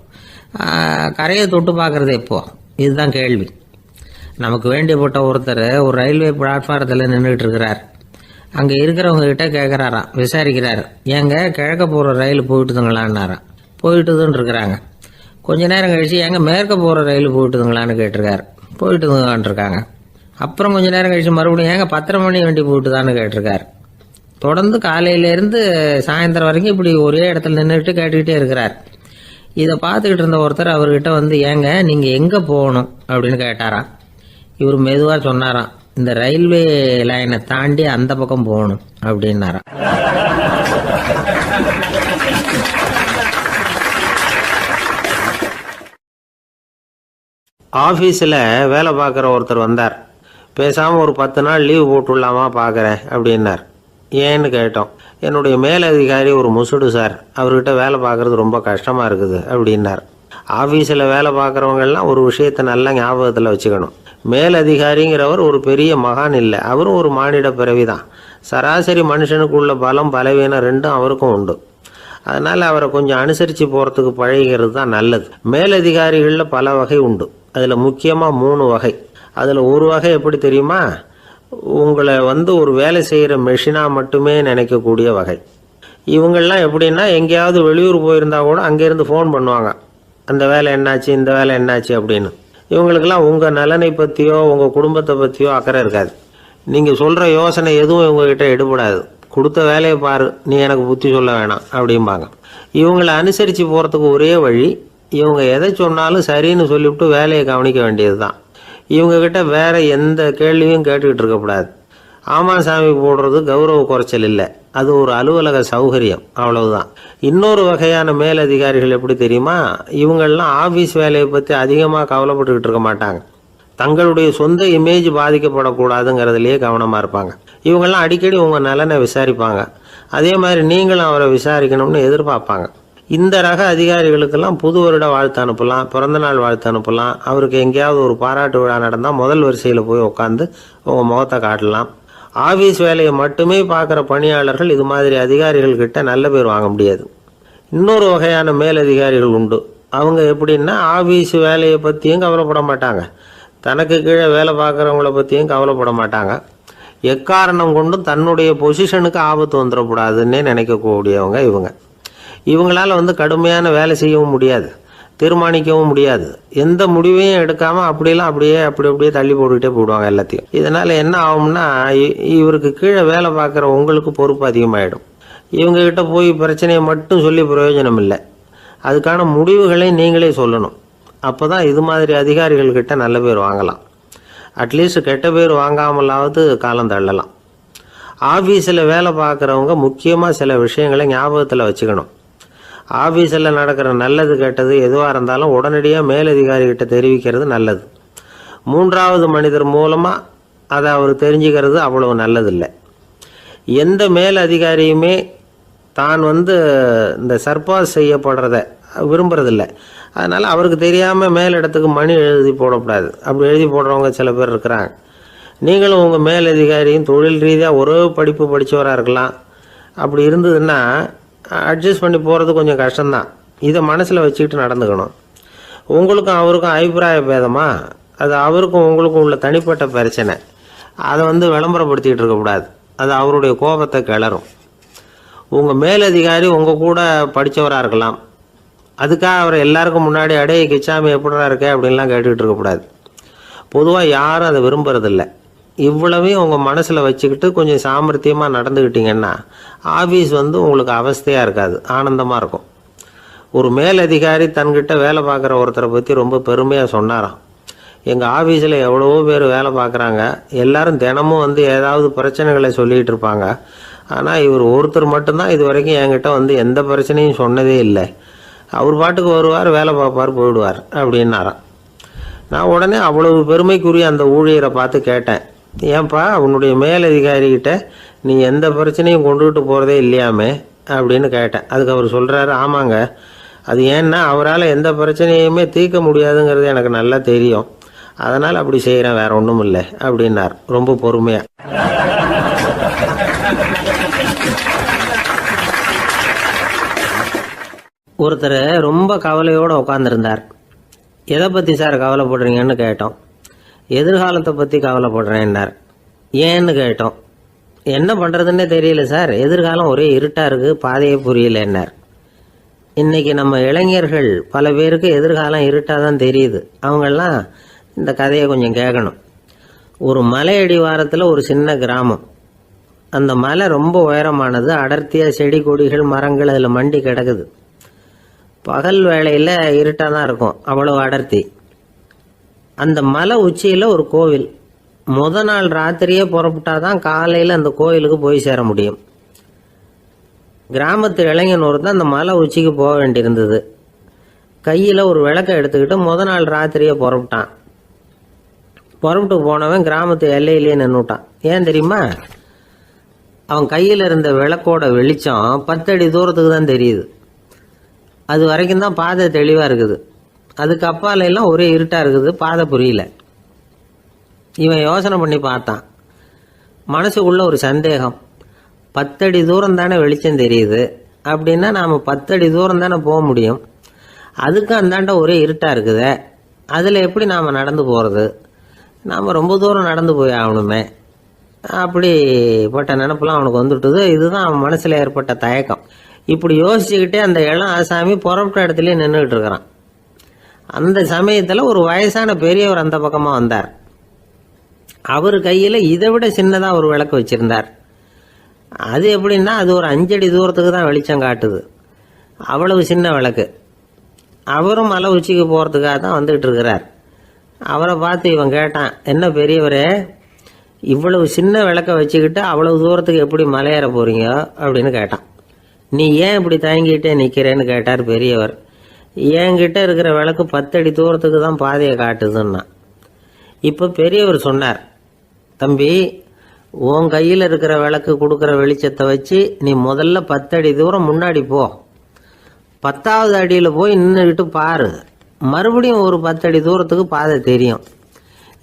கரையை தொட்டு பார்க்குறது எப்போ, இதுதான் கேள்வி. நமக்கு வேண்டியப்பட்ட ஒருத்தர் ஒரு ரயில்வே பிளாட்ஃபாரத்தில் நின்றுட்டு இருக்கிறார். அங்கே இருக்கிறவங்க கிட்ட கேட்குறாராம், விசாரிக்கிறார், ஏங்க கிழக்க போகிற ரயில் போயிட்டுதுங்களான்னாராம். போயிட்டுதுன்னு இருக்கிறாங்க. கொஞ்ச நேரம் கழிச்சு ஏங்க மேற்க போகிற ரயில் போயிட்டுதுங்களான்னு கேட்டிருக்காரு. போயிட்டுதுங்களான் இருக்காங்க. அப்புறம் கொஞ்ச நேரம் கழிச்சு மறுபடியும் ஏங்க 10:30 மணி வண்டி போயிட்டுதான்னு கேட்டிருக்காரு. தொடர்ந்து காலையிலேருந்து சாயந்தரம் வரைக்கும் இப்படி ஒரே இடத்துல நின்றுட்டு கேட்டுக்கிட்டே இருக்கிறார். இதை பார்த்துக்கிட்டு இருந்த ஒருத்தர் அவர்கிட்ட ஏங்க நீங்கள் எங்கே போகணும் அப்படின்னு கேட்டாராம். இவர் மெதுவாக சொன்னாராம், இந்த ரயில்வே லைனை தாண்டி அந்த பக்கம் போகணும் அப்படின்னாராம். ஆஃபீஸில் வேலை பார்க்குற ஒருத்தர் வந்தார். பேசாமல் ஒரு 10 நாள் லீவு போட்டுடலாமா பார்க்குறேன் அப்படின்னார். ஏன்னு கேட்டோம். என்னுடைய மேலதிகாரி ஒரு முசுடு சார், அவர்கிட்ட வேலை பார்க்குறது ரொம்ப கஷ்டமாக இருக்குது அப்படின்னார். ஆஃபீஸில் வேலை பார்க்குறவங்கெல்லாம் ஒரு விஷயத்தை நல்லா ஞாபகத்தில் வச்சுக்கணும். மேலதிகாரிங்கிறவர் ஒரு பெரிய மகான் இல்லை, அவரும் ஒரு மானிட பிறவி தான். சராசரி மனுஷனுக்குள்ள பலம் பலவீனம் ரெண்டும் அவருக்கும் உண்டு. அதனால் அவரை கொஞ்சம் அனுசரித்து போகிறதுக்கு பழகிறது தான் நல்லது. மேலதிகாரிகளில் பல வகை உண்டு. அதில் முக்கியமாக 3 வகை. அதில் ஒரு வகை எப்படி தெரியுமா? உங்களை ஒரு வேலை செய்கிற மெஷினாக மட்டுமே நினைக்கக்கூடிய வகை. இவங்கள்லாம் எப்படின்னா, எங்கேயாவது வெளியூர் போயிருந்தா கூட அங்கேருந்து ஃபோன் பண்ணுவாங்க, அந்த வேலை என்னாச்சு, இந்த வேலை என்னாச்சு அப்படின்னு. இவங்களுக்கெல்லாம் உங்கள் நலனை பற்றியோ உங்கள் குடும்பத்தை பற்றியோ அக்கறை இருக்காது. நீங்கள் சொல்கிற யோசனை எதுவும் இவங்ககிட்ட எடுபடாது. கொடுத்த வேலையை பாரு, நீ எனக்கு புத்தி சொல்ல வேணாம் அப்படிம்பாங்க. இவங்களை அனுசரித்து போகிறதுக்கு ஒரே வழி, இவங்க எதை சொன்னாலும் சரின்னு சொல்லிவிட்டு வேலையை கவனிக்க வேண்டியது தான். இவங்ககிட்ட வேறு எந்த கேள்வியும் கேட்டுக்கிட்டு இருக்கக்கூடாது. ஆமாம் சாமி போடுறது கௌரவ குறைச்சல் இல்லை, அது ஒரு அலுவலக சௌகரியம், அவ்வளவுதான். இன்னொரு வகையான மேலதிகாரிகள் எப்படி தெரியுமா? இவங்கெல்லாம் ஆஃபீஸ் வேலையை பற்றி அதிகமாக கவலைப்பட்டுக்கிட்டு இருக்க மாட்டாங்க. தங்களுடைய சொந்த இமேஜ் பாதிக்கப்படக்கூடாதுங்கிறதுலையே கவனமாக இருப்பாங்க. இவங்கெல்லாம் அடிக்கடி உங்கள் நலனை விசாரிப்பாங்க. அதே மாதிரி நீங்களும் அவரை விசாரிக்கணும்னு எதிர்பார்ப்பாங்க. இந்த ரக அதிகாரிகளுக்கெல்லாம் புது வருட வாழ்த்து அனுப்பலாம், பிறந்தநாள் வாழ்த்து அனுப்பலாம். அவருக்கு எங்கேயாவது ஒரு பாராட்டு விழா நடந்தால் முதல் வரிசையில் போய் உட்காந்து உங்கள் முகத்தை காட்டலாம். ஆஃபீஸ் வேலையை மட்டுமே பார்க்குற பணியாளர்கள் இது மாதிரி அதிகாரிகள்கிட்ட நல்ல பேர் வாங்க முடியாது. இன்னொரு வகையான மேலதிகாரிகள் உண்டு. அவங்க எப்படின்னா, ஆஃபீஸ் வேலையை பற்றியும் கவலைப்பட மாட்டாங்க, தனக்கு கீழே வேலை பார்க்குறவங்கள பற்றியும் கவலைப்பட மாட்டாங்க. எக்காரணம் கொண்டும் தன்னுடைய பொசிஷனுக்கு ஆபத்து வந்துடக்கூடாதுன்னே நினைக்கக்கூடியவங்க இவங்க. இவங்களால் கடுமையான வேலை செய்யவும் முடியாது, தீர்மானிக்கவும் முடியாது. எந்த முடிவையும் எடுக்காமல் அப்படியே தள்ளி போட்டுக்கிட்டே போடுவாங்க எல்லாத்தையும். இதனால் என்ன ஆகும்னா, இவருக்கு கீழே வேலை பார்க்குற உங்களுக்கு பொறுப்பு அதிகமாகிடும். இவங்ககிட்ட போய் பிரச்சனையை மட்டும் சொல்லி பிரயோஜனம் இல்லை, அதுக்கான முடிவுகளை நீங்களே சொல்லணும். அப்போ தான் இது மாதிரி அதிகாரிகள்கிட்ட நல்ல பேர் வாங்கலாம். அட்லீஸ்ட் கெட்ட பேர் வாங்காமலாவது காலம் தள்ளலாம். ஆஃபீஸில் வேலை பார்க்குறவங்க முக்கியமாக சில விஷயங்களை ஞாபகத்தில் வச்சுக்கணும். ஆஃபீஸில் நடக்கிற நல்லது கெட்டது எதுவாக இருந்தாலும் உடனடியாக மேலதிகாரிகிட்ட தெரிவிக்கிறது நல்லது. 3வது மனிதர் மூலமாக அதை அவர் தெரிஞ்சுக்கிறது அவ்வளவு நல்லதில்லை. எந்த மேலதிகாரியுமே தான் இந்த சர்பாஸ் செய்யப்படுறத விரும்புறதில்லை. அதனால் அவருக்கு தெரியாமல் மேலிடத்துக்கு மணி எழுதி போடக்கூடாது. அப்படி எழுதி போடுறவங்க சில பேர் இருக்கிறாங்க. நீங்களும் உங்கள் மேலதிகாரியும் தொழில் ரீதியாக ஒரே படிப்பு படித்தவராக இருக்கலாம். அப்படி இருந்ததுன்னா அட்ஜஸ்ட் பண்ணி போகிறது கொஞ்சம் கஷ்டம்தான். இதை மனசில் வச்சுக்கிட்டு நடந்துக்கணும். உங்களுக்கும் அவருக்கும் அபிப்பிராய பேதமா, அது அவருக்கும் உங்களுக்கும் உள்ள தனிப்பட்ட பிரச்சனை. அதை விளம்பரப்படுத்திக்கிட்டு இருக்கக்கூடாது, அது அவருடைய கோபத்தை கிளறும். உங்கள் மேலதிகாரி உங்கள் கூட படித்தவராக இருக்கலாம், அதுக்காக அவரை எல்லாருக்கும் முன்னாடி அடைய கிச்சாமி எப்படா இருக்க அப்படின்லாம் கேட்டுக்கிட்டு இருக்கக்கூடாது. பொதுவாக யாரும் அதை விரும்புறதில்லை. இவ்வளவையும் உங்கள் மனசில் வச்சுக்கிட்டு கொஞ்சம் சாமர்த்தியமாக நடந்துக்கிட்டிங்கன்னா ஆஃபீஸ் உங்களுக்கு அவஸ்தையாக இருக்காது, ஆனந்தமாக இருக்கும். ஒரு மேலதிகாரி தன்கிட்ட வேலை பார்க்குற ஒருத்தரை பற்றி ரொம்ப பெருமையாக சொன்னாராம். எங்கள் ஆஃபீஸில் எவ்வளவோ பேர் வேலை பார்க்குறாங்க. எல்லாரும் தினமும் வந்து ஏதாவது பிரச்சனைகளை சொல்லிகிட்டு இருப்பாங்க. ஆனால் இவர் ஒருத்தர் மட்டும்தான் இது வரைக்கும் என்கிட்ட வந்து எந்த பிரச்சனையும் சொன்னதே இல்லை. அவர் பாட்டுக்கு வருவார், வேலை பார்ப்பார், போயிடுவார் அப்படின்னாராம். நான் உடனே அவ்வளவு பெருமைக்குரிய அந்த ஊழியரை பார்த்து கேட்டேன், ஏன்பா உன்னுடைய மேலதிகாரிகிட்ட நீ எந்த பிரச்சனையும் கொண்டுகிட்டு போகிறதே இல்லையாமே அப்படின்னு கேட்டேன். அதுக்கு அவர் சொல்கிறாரு, ஆமாங்க, அது ஏன்னா அவரால் எந்த பிரச்சனையுமே தீர்க்க முடியாதுங்கிறது எனக்கு நல்லா தெரியும், அதனால் அப்படி செய்கிறேன், வேற ஒன்றும் இல்லை அப்படின்னார் ரொம்ப பொறுமையாக. ஒருத்தர் ரொம்ப கவலையோடு உட்காந்துருந்தார். எதை பற்றி சார் கவலைப்படுறீங்கன்னு கேட்டோம். எதிர்காலத்தை பற்றி கவலைப்படுறேன்னார். ஏன்னு கேட்டோம். என்ன பண்ணுறதுன்னே தெரியல சார், எதிர்காலம் ஒரே இருட்டாக இருக்குது, பாதையே புரியலன்னார். இன்றைக்கி நம்ம இளைஞர்கள் பல பேருக்கு எதிர்காலம் இருட்டாக தான் தெரியுது. அவங்கெல்லாம் இந்த கதையை கொஞ்சம் கேட்கணும். ஒரு மலை அடிவாரத்தில் ஒரு சின்ன கிராமம். அந்த மலை ரொம்ப உயரமானது. அடர்த்தியாக செடி கொடிகள் மரங்கள் அதில் மண்டி கிடக்குது. பகல் வேளையில் இருட்டாக தான் இருக்கும், அவ்வளோ அடர்த்தி. அந்த மலை உச்சியில் ஒரு கோவில். நாள் ராத்திரியே புறப்பட்டாதான் காலையில் அந்த கோவிலுக்கு போய் சேர முடியும். கிராமத்து இளைஞன் ஒருத்தன் அந்த மலை உச்சிக்கு போக வேண்டியிருந்தது. கையில் ஒரு விளக்கை எடுத்துக்கிட்டு நாள் ராத்திரியே புறப்பட்டான். புறப்பட்டு போனவன் கிராமத்து எல்லையிலேயே நின்றுட்டான். ஏன் தெரியுமா? அவன் கையில் இருந்த விளக்கோட வெளிச்சம் 10 அடி தூரத்துக்கு தான் தெரியுது. அது வரைக்கும் தான் பாதை தெளிவாக இருக்குது. அதுக்கு அப்பால எல்லாம் ஒரே இருட்டாக இருக்குது, பாதை புரியல. இவன் யோசனை பண்ணி பார்த்தான். மனசுக்குள்ள ஒரு சந்தேகம். 10 அடி தூரம் தானே வெளிச்சம் தெரியுது, அப்படின்னா நாம் 10 அடி தூரம் தானே போக முடியும். அதுக்கு அந்தாண்ட ஒரே இருட்டாக இருக்குது, அதில் எப்படி நாம் நடந்து போகிறது? நாம் ரொம்ப தூரம் நடந்து போய் ஆகணுமே. அப்படிப்பட்ட நினப்பெல்லாம் அவனுக்கு வந்துட்டுது. இதுதான் அவன் மனசில் ஏற்பட்ட தயக்கம். இப்படி யோசிச்சுக்கிட்டே அந்த இளம் ஆசாமி புறப்பட்ட இடத்துலயே நின்றுகிட்டு இருக்கிறான். அந்த சமயத்தில் ஒரு வயசான பெரியவர் அந்த பக்கமாக வந்தார். அவர் கையில் இதை விட சின்னதாக ஒரு விளக்கு வச்சுருந்தார். அது எப்படின்னா அது ஒரு 5 அடி தூரத்துக்கு தான் வெளிச்சம் காட்டுது. அவ்வளவு சின்ன விளக்கு. அவரும் மலை உச்சிக்கு போகிறதுக்காக தான் வந்துக்கிட்டு இருக்கிறார். அவரை பார்த்து இவன் கேட்டான், என்ன பெரியவரே, இவ்வளவு சின்ன விளக்கை வச்சுக்கிட்டு அவ்வளவு தூரத்துக்கு எப்படி மலையேற போகிறீங்க அப்படின்னு கேட்டான். நீ ஏன் இப்படி தயங்கிட்டே நிற்கிறேன்னு கேட்டார் பெரியவர். என்கிட்ட இருக்கிற விளக்கு 10 அடி தூரத்துக்கு தான் பாதையை காட்டுதுன்னா. இப்போ பெரியவர் சொன்னார், தம்பி, உன் கையில் இருக்கிற விளக்கு கொடுக்குற வெளிச்சத்தை வச்சு நீ முதல்ல 10 அடி தூரம் முன்னாடி போ. 10வது அடியில் போய் நின்றுக்கிட்டு பாரு, மறுபடியும் ஒரு 10 அடி தூரத்துக்கு பாதை தெரியும்.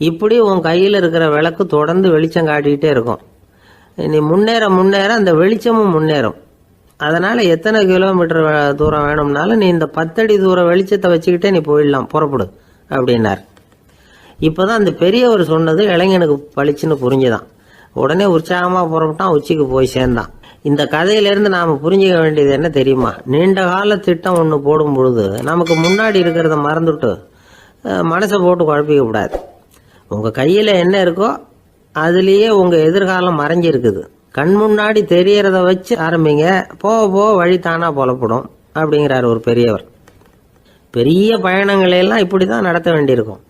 இப்படி உன் கையில் இருக்கிற விளக்கு தொடர்ந்து வெளிச்சம் காட்டிக்கிட்டே இருக்கும். நீ முன்னேற முன்னேற அந்த வெளிச்சமும் முன்னேறும். அதனால் எத்தனை கிலோமீட்டர் தூரம் வேணும்னாலும் நீ இந்த 10 அடி தூரம் வெளிச்சத்தை வச்சுக்கிட்டே நீ போயிடலாம், புறப்படு அப்படின்னார். இப்போ தான் அந்த பெரியவர் சொன்னது இளைஞனுக்கு பளிச்சுன்னு புரிஞ்சுதான். உடனே உற்சாகமாக புறப்பட்டான், உச்சிக்கு போய் சேர்ந்தான். இந்த கதையிலேருந்து நாம் புரிஞ்சிக்க வேண்டியது என்ன தெரியுமா? நீண்ட கால திட்டம் ஒன்று போடும் பொழுது நமக்கு முன்னாடி இருக்கிறத மறந்துட்டு மனசை போட்டு குழப்பிக்க கூடாது. உங்கள் கையில் என்ன இருக்கோ அதுலேயே உங்கள் எதிர்காலம் மறைஞ்சிருக்குது. கண் முன்னாடி தெரியறத வச்சு ஆரம்பிங்க, போக போக வழி தானா புலப்படும் அப்படிங்கிறார் ஒரு பெரியவர். பெரிய பயணங்களையெல்லாம் இப்படி தான் நடத்த வேண்டியிருக்கும்.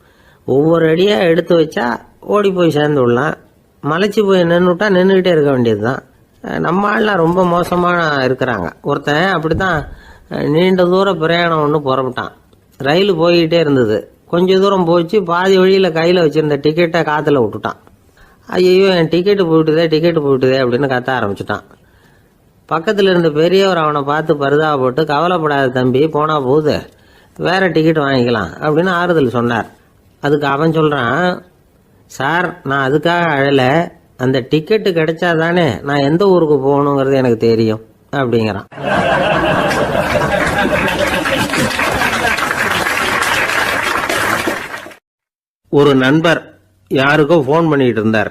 ஒவ்வொரு அடியாக எடுத்து வச்சா ஓடி போய் சேர்ந்து விடலாம். மலைச்சி போய் நின்றுட்டா நின்றுக்கிட்டே இருக்க வேண்டியது தான். நம்ம ஆள்லாம் ரொம்ப மோசமாக இருக்கிறாங்க. ஒருத்தன் அப்படி தான் நீண்ட தூர பிரயாணம் ஒன்று புறப்பட்டான். ரயில் போய்கிட்டே இருந்தது. கொஞ்சம் தூரம் போச்சு, பாதி வழியில் கையில் வச்சுருந்த டிக்கெட்டை காற்றுல விட்டுட்டான். ஐயோ, என் டிக்கெட்டு போயிட்டுதே அப்படின்னு கத்த ஆரம்பிச்சுட்டான். பக்கத்தில் இருந்த பெரியவர் அவனை பார்த்து பரிதாபப்பட்டு, கவலைப்படாத தம்பி, போனால் போகுது, வேற டிக்கெட் வாங்கிக்கலாம் அப்படின்னு ஆறுதல் சொன்னார். அதுக்கு அவன் சொல்கிறான், சார், நான் அதுக்காக அழலை, அந்த டிக்கெட்டு கிடைச்சா தானே நான் எந்த ஊருக்கு போகணுங்கிறது எனக்கு தெரியும் அப்படிங்கிறான். ஒரு நண்பர் யாருக்கோ ஃபோன் பண்ணிட்டு இருந்தார்.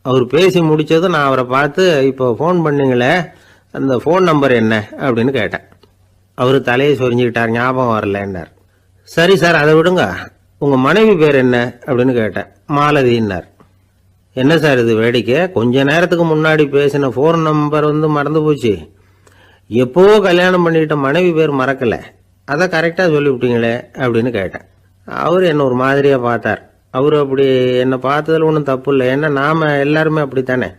அவர் பேசி முடிச்சதும் நான் அவரை பார்த்து, இப்போ ஃபோன் பண்ணீங்களே, அந்த ஃபோன் நம்பர் என்ன அப்படின்னு கேட்டேன். அவர் தலையை சொரிஞ்சுக்கிட்டார், ஞாபகம் வரலன்னார். சரி சார், அதை விடுங்க, உங்கள் மனைவி பேர் என்ன அப்படின்னு கேட்டேன். மாலதின்னார். என்ன சார் இது வேடிக்கை, கொஞ்ச நேரத்துக்கு முன்னாடி பேசின ஃபோன் நம்பர் மறந்து போச்சு. எப்போவோ கல்யாணம் பண்ணிக்கிட்ட மனைவி பேர் மறக்கலை, அதை கரெக்டாக சொல்லிவிட்டீங்களே அப்படின்னு கேட்டேன். அவர் என்ன ஒரு மாதிரியாக பார்த்தார். அவர் அப்படி என்னை பார்த்ததில் ஒன்றும் தப்பு இல்லை. ஏன்னா நாம் எல்லாருமே அப்படித்தானே.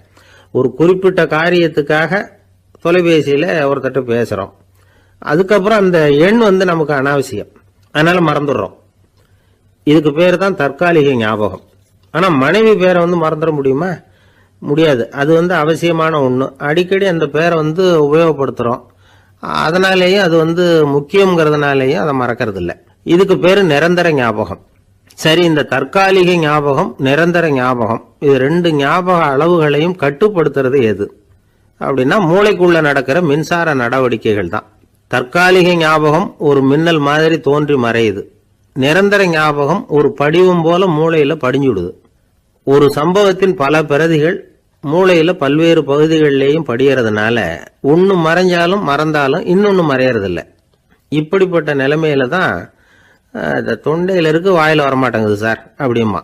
ஒரு குறிப்பிட்ட காரியத்துக்காக தொலைபேசியில் ஒருத்தட்ட பேசுகிறோம். அதுக்கப்புறம் அந்த எண் நமக்கு அனாவசியம், அதனால் மறந்துடுறோம். இதுக்கு பேர் தான் தற்காலிக ஞாபகம். ஆனால் மனைவி பேரை மறந்துட முடியுமா? முடியாது. அது அவசியமான ஒன்று. அடிக்கடி அந்த பேரை உபயோகப்படுத்துகிறோம். அதனாலேயும் அது முக்கியங்கிறதுனாலேயும் அதை மறக்கிறது இல்லை. இதுக்கு பேர் நிரந்தர ஞாபகம். சரி, இந்த தற்காலிக ஞாபகம், நிரந்தர ஞாபகம், இது ரெண்டு ஞாபக அளவுகளையும் கட்டுப்படுத்துறது எது அப்படின்னா மூளைக்குள்ள நடக்கிற மின்சார நடவடிக்கைகள் தான். தற்காலிக ஞாபகம் ஒரு மின்னல் மாதிரி தோன்றி மறையுது. நிரந்தர ஞாபகம் ஒரு படிவம் போல மூளையில படிஞ்சுடுது. ஒரு சம்பவத்தின் பல பிரதிகள் மூளையில பல்வேறு பகுதிகளிலேயும் படியறதுனால ஒன்னு மறைஞ்சாலும் மறந்தாலும் இன்னொன்னு மறையறதில்லை. இப்படிப்பட்ட நிலைமையில தான் தொண்டையில இருக்கு, வாயில வரமாட்டேங்குது சார் அப்படிமா.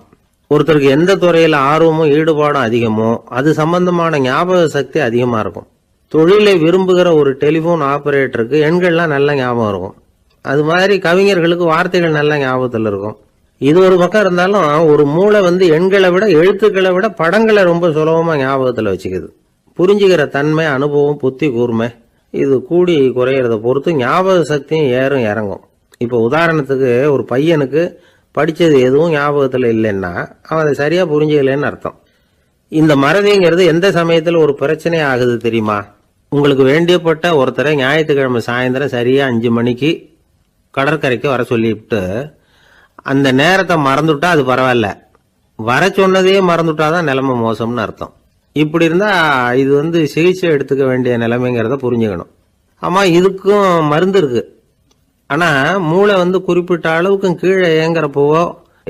ஒருத்தருக்கு எந்த துறையில ஆர்வமும் ஈடுபாடும் அதிகமோ அது சம்பந்தமான ஞாபக சக்தி அதிகமா இருக்கும். தொழிலை விரும்புகிற ஒரு டெலிபோன் ஆபரேட்டருக்கு எண்கள்லாம் நல்ல ஞாபகம் இருக்கும். அது மாதிரி கவிஞர்களுக்கு வார்த்தைகள் நல்ல ஞாபகத்தில் இருக்கும். இது ஒரு பக்கம் இருந்தாலும் ஒரு மூளை எண்களை விட எழுத்துக்களை விட படங்களை ரொம்ப சுலபமா ஞாபகத்தில் வச்சுக்குது. புரிஞ்சுக்கிற தன்மை, அனுபவம், புத்தி கூர்மை இது கூடி குறையிறத பொறுத்து ஞாபக சக்தியும் ஏறும் இறங்கும். இப்போ உதாரணத்துக்கு ஒரு பையனுக்கு படித்தது எதுவும் ஞாபகத்தில் இல்லைன்னா அவன் அதை சரியா புரிஞ்சுக்கலன்னு அர்த்தம். இந்த மறதிங்கிறது எந்த சமயத்தில் ஒரு பிரச்சனை ஆகுது தெரியுமா? உங்களுக்கு வேண்டியப்பட்ட ஒருத்தரை ஞாயிற்றுக்கிழமை சாயந்தரம் சரியா 5 மணிக்கு கடற்கரைக்கு வர சொல்லிவிட்டு அந்த நேரத்தை மறந்துட்டா அது பரவாயில்ல, வர சொன்னதையே மறந்துட்டாதான் நிலைமை மோசம்னு அர்த்தம். இப்படி இருந்தா இது சிகிச்சை எடுத்துக்க வேண்டிய நிலைமைங்கிறத புரிஞ்சுக்கணும். ஆமா, இதுக்கும் மருந்து இருக்கு. ஆனா மூளை குறிப்பிட்ட அளவுக்கும் கீழே இயங்குறப்போவோ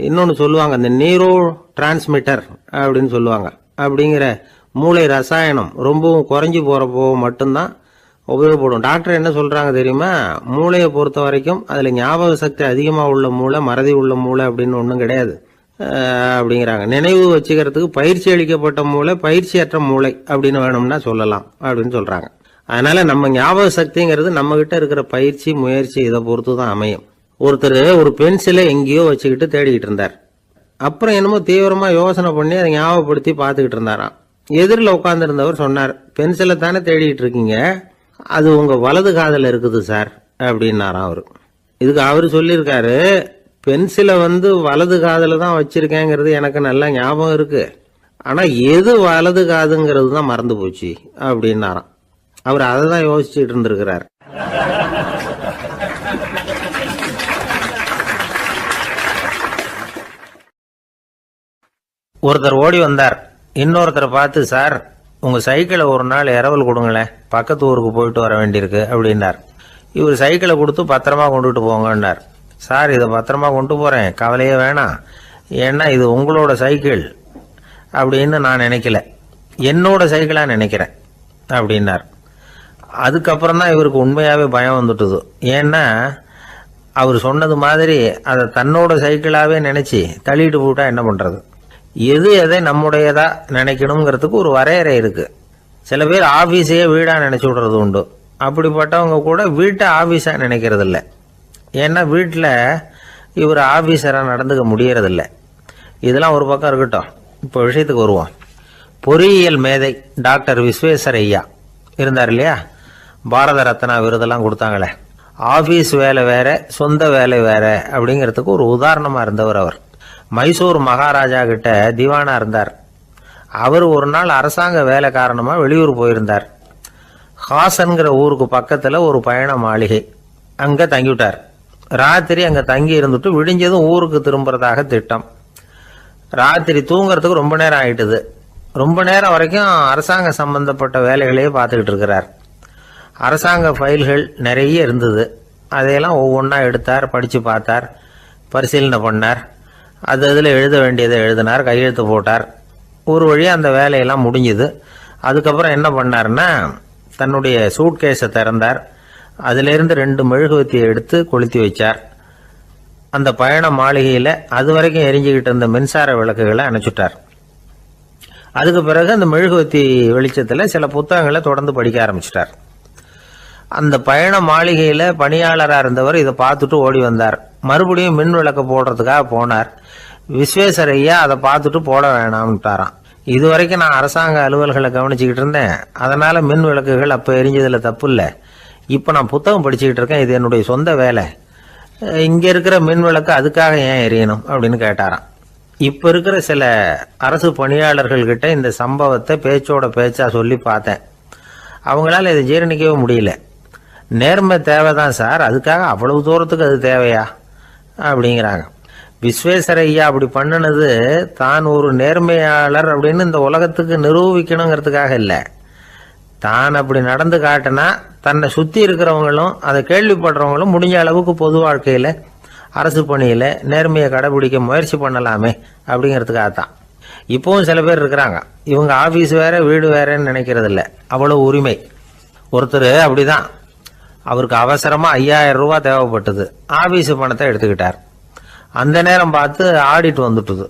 இன்னொன்னு சொல்லுவாங்க, இந்த நியூரோ டிரான்ஸ்மிட்டர் அப்படின்னு சொல்லுவாங்க. அப்படிங்கிற மூளை ரசாயனம் ரொம்பவும் குறைஞ்சி போறப்போ மட்டும்தான் உபயோகப்படும். டாக்டர் என்ன சொல்றாங்க தெரியுமா? மூளையை பொறுத்த வரைக்கும் அதுல ஞாபக சக்தி அதிகமா உள்ள மூளை, மறதி உள்ள மூளை அப்படின்னு ஒன்றும் கிடையாது அப்படிங்கிறாங்க. நினைவு வச்சுக்கிறதுக்கு பயிற்சி அளிக்கப்பட்ட மூளை, பயிற்சியற்ற மூளை அப்படின்னு வேணும்னா சொல்லலாம் அப்படின்னு சொல்றாங்க. அதனால நம்ம ஞாபக சக்திங்கிறது நம்ம கிட்ட இருக்கிற பயிற்சி, முயற்சி இதை பொறுத்து தான் அமையும். ஒருத்தர் ஒரு பென்சிலை எங்கேயோ வச்சுக்கிட்டு தேடிக்கிட்டு இருந்தார். அப்புறம் என்னமோ தீவிரமா யோசனை பண்ணி அதை ஞாபகப்படுத்தி பார்த்துக்கிட்டு இருந்தாராம். எதிரில் உட்கார்ந்து இருந்தவர் சொன்னார், பென்சிலை தானே தேடிட்டு இருக்கீங்க, அது உங்க வலது காதில் இருக்குது சார் அப்படின்னாராம் அவரு. இதுக்கு அவரு சொல்லியிருக்காரு, பென்சிலை வலது காதில் தான் வச்சிருக்கேங்கிறது எனக்கு நல்லா ஞாபகம் இருக்கு, ஆனா எது வலது காதுங்கிறது தான் மறந்து போச்சு அப்படின்னாராம். அவர் அதை தான் யோசிச்சுட்டு இருந்திருக்கிறார். ஒருத்தர் ஓடி வந்தார். இன்னொருத்தரை பார்த்து, சார் உங்க சைக்கிளை ஒரு நாள் இரவல் கொடுங்களேன், பக்கத்து ஊருக்கு போயிட்டு வர வேண்டியிருக்கு அப்படின்னார். இவர் சைக்கிளை கொடுத்து பத்திரமா கொண்டுட்டு போங்கன்னார். சார் இதை பத்திரமா கொண்டு போறேன், கவலையே வேணாம், ஏன்னா இது உங்களோட சைக்கிள் அப்படின்னு நான் நினைக்கல, என்னோட சைக்கிளா நினைக்கிறேன் அப்படின்னார். அதுக்கப்புறம் தான் இவருக்கு உண்மையாவே பயம் வந்துட்டுது. ஏன்னா அவர் சொன்னது மாதிரி அதை தன்னோட சைக்கிளாவே நினைச்சு தள்ளிட்டு போட்டா என்ன பண்றது? எது எதை நம்முடையதா நினைக்கணுங்கிறதுக்கு ஒரு வரையறை இருக்கு. சில பேர் ஆபீஸையே வீடா நினைச்சு விடுறது உண்டு. அப்படிப்பட்டவங்க கூட வீட்டை ஆபீஸா நினைக்கிறது இல்லை. ஏன்னா வீட்டில் இவர் ஆபீஸரா நடந்துக்க முடியறதில்லை. இதெல்லாம் ஒரு பக்கம் இருக்கட்டும், இப்போ விஷயத்துக்கு வருவோம். பொறியியல் மேதை டாக்டர் விஸ்வேஸ்வரய்யா இருந்தார் இல்லையா, பாரத ரத்னா விருதெல்லாம் கொடுத்தாங்களே. ஆபீஸ் வேலை வேற, சொந்த வேலை வேற அப்படிங்கிறதுக்கு ஒரு உதாரணமா இருந்தவர் அவர். மைசூர் மகாராஜா கிட்ட திவானா இருந்தார். அவர் ஒரு நாள் அரசாங்க வேலை காரணமா வெளியூர் போயிருந்தார். ஹாசன்கிற ஊருக்கு பக்கத்துல ஒரு பயண மாளிகை, அங்க தங்கிவிட்டார். ராத்திரி அங்க தங்கி இருந்துட்டு விடிஞ்சதும் ஊருக்கு திரும்புறதாக திட்டம். ராத்திரி தூங்குறதுக்கு ரொம்ப நேரம் ஆயிட்டுது. ரொம்ப நேரம் வரைக்கும் அரசாங்க சம்பந்தப்பட்ட வேலைகளையே பார்த்துக்கிட்டு இருக்கிறார். அரசாங்க ஃபைல்கள் நிறைய இருந்தது. அதையெல்லாம் ஒவ்வொன்றா எடுத்தார், படிச்சு பார்த்தார், பரிசீலனை பண்ணார். அதில் எழுத வேண்டியதை எழுதினார், கையெழுத்து போட்டார். ஒரு வழியாக அந்த வேலையெல்லாம் முடிஞ்சுது. அதுக்கப்புறம் என்ன பண்ணார்னா, தன்னுடைய சூட்கேஸை திறந்தார். அதிலிருந்து 2 மெழுகுவத்தியை எடுத்து கொளுத்தி வச்சார். அந்த பயண மாளிகையில் அது வரைக்கும் எரிஞ்சுக்கிட்டு இருந்த மின்சார விளக்குகளை அணைச்சுட்டார். அதுக்கு பிறகு அந்த மெழுகுவத்தி வெளிச்சத்தில் சில புத்தகங்களை தொடர்ந்து படிக்க ஆரம்பிச்சிட்டார். அந்த பயண மாளிகையில் பணியாளராக இருந்தவர் இதை பார்த்துட்டு ஓடி வந்தார். மறுபடியும் மின் விளக்க போடுறதுக்காக போனார். விஸ்வேஸ்வர ஐயா அதை பார்த்துட்டு போட வேணாம்ட்டாராம். இது வரைக்கும் நான் அரசாங்க அலுவல்களை கவனிச்சுக்கிட்டு இருந்தேன், அதனால மின் விளக்குகள் அப்போ எரிஞ்சதில் தப்பு இல்லை. இப்போ நான் புத்தகம் படிச்சுக்கிட்டு இருக்கேன், இது என்னுடைய சொந்த வேலை. இங்கே இருக்கிற மின் விளக்கு அதுக்காக ஏன் எரியணும் அப்படின்னு கேட்டாராம். இப்போ இருக்கிற சில அரசு பணியாளர்கள்கிட்ட இந்த சம்பவத்தை பேச்சோட பேச்சா சொல்லி பார்த்தேன். அவங்களால இதை ஜீரணிக்கவே முடியல. நேர்மை தேவைதான் சார், அதுக்காக அவ்வளவு தூரத்துக்கு அது தேவையா அப்படிங்கிறாங்க. விஸ்வேஸ்வர ஐயா அப்படி பண்ணினது தான் ஒரு நேர்மையாளர் அப்படின்னு இந்த உலகத்துக்கு நிரூபிக்கணுங்கிறதுக்காக இல்லை. தான் அப்படி நடந்து காட்டினா தன்னை சுற்றி இருக்கிறவங்களும் அதை கேள்விப்படுறவங்களும் முடிஞ்ச அளவுக்கு பொது வாழ்க்கையில் அரசு பணியில் நேர்மையை கடைபிடிக்க முயற்சி பண்ணலாமே அப்படிங்கிறதுக்காகத்தான். இப்போவும் சில பேர் இருக்கிறாங்க, இவங்க ஆஃபீஸ் வேற வீடு வேறன்னு நினைக்கிறது இல்லை, அவ்வளோ உரிமை. ஒருத்தர் அப்படிதான், அவருக்கு அவசரமாக 5000 ரூபா தேவைப்பட்டது. ஆஃபீஸு பணத்தை எடுத்துக்கிட்டார். அந்த நேரம் பார்த்து ஆடிட் வந்துட்டுது,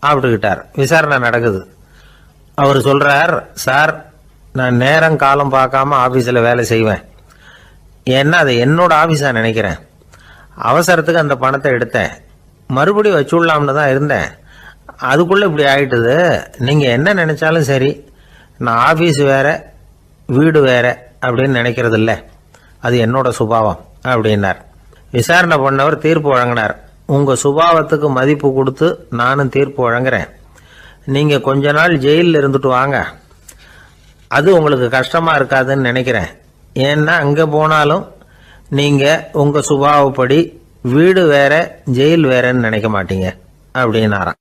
ஆப்பிட்டுக்கிட்டார். விசாரணை நடக்குது. அவர் சொல்கிறார், சார் நான் நேரம் காலம் பார்க்காம ஆஃபீஸில் வேலை செய்வேன், ஏன்னா அதை என்னோட ஆஃபீஸாக நினைக்கிறேன். அவசரத்துக்கு அந்த பணத்தை எடுத்தேன், மறுபடியும் வச்சுடலாம்னு தான் இருந்தேன், அதுக்குள்ளே இப்படி ஆகிட்டுது. நீங்கள் என்ன நினச்சாலும் சரி, நான் ஆஃபீஸ் வேற வீடு வேற அப்படின்னு நினைக்கிறது இல்லை, அது என்னோட சுபாவம் அப்படின்னார். விசாரணை பண்ணவர் தீர்ப்பு வழங்கினார். உங்கள் சுபாவத்துக்கு மதிப்பு கொடுத்து நானும் தீர்ப்பு வழங்குறேன். நீங்கள் கொஞ்ச நாள் ஜெயிலில் இருந்துட்டு வாங்க, அது உங்களுக்கு கஷ்டமாக இருக்காதுன்னு நினைக்கிறேன். ஏன்னா அங்கே போனாலும் நீங்கள் உங்கள் சுபாவப்படி வீடு வேற ஜெயில் வேறன்னு நினைக்க மாட்டீங்க அப்படின்னாராம்.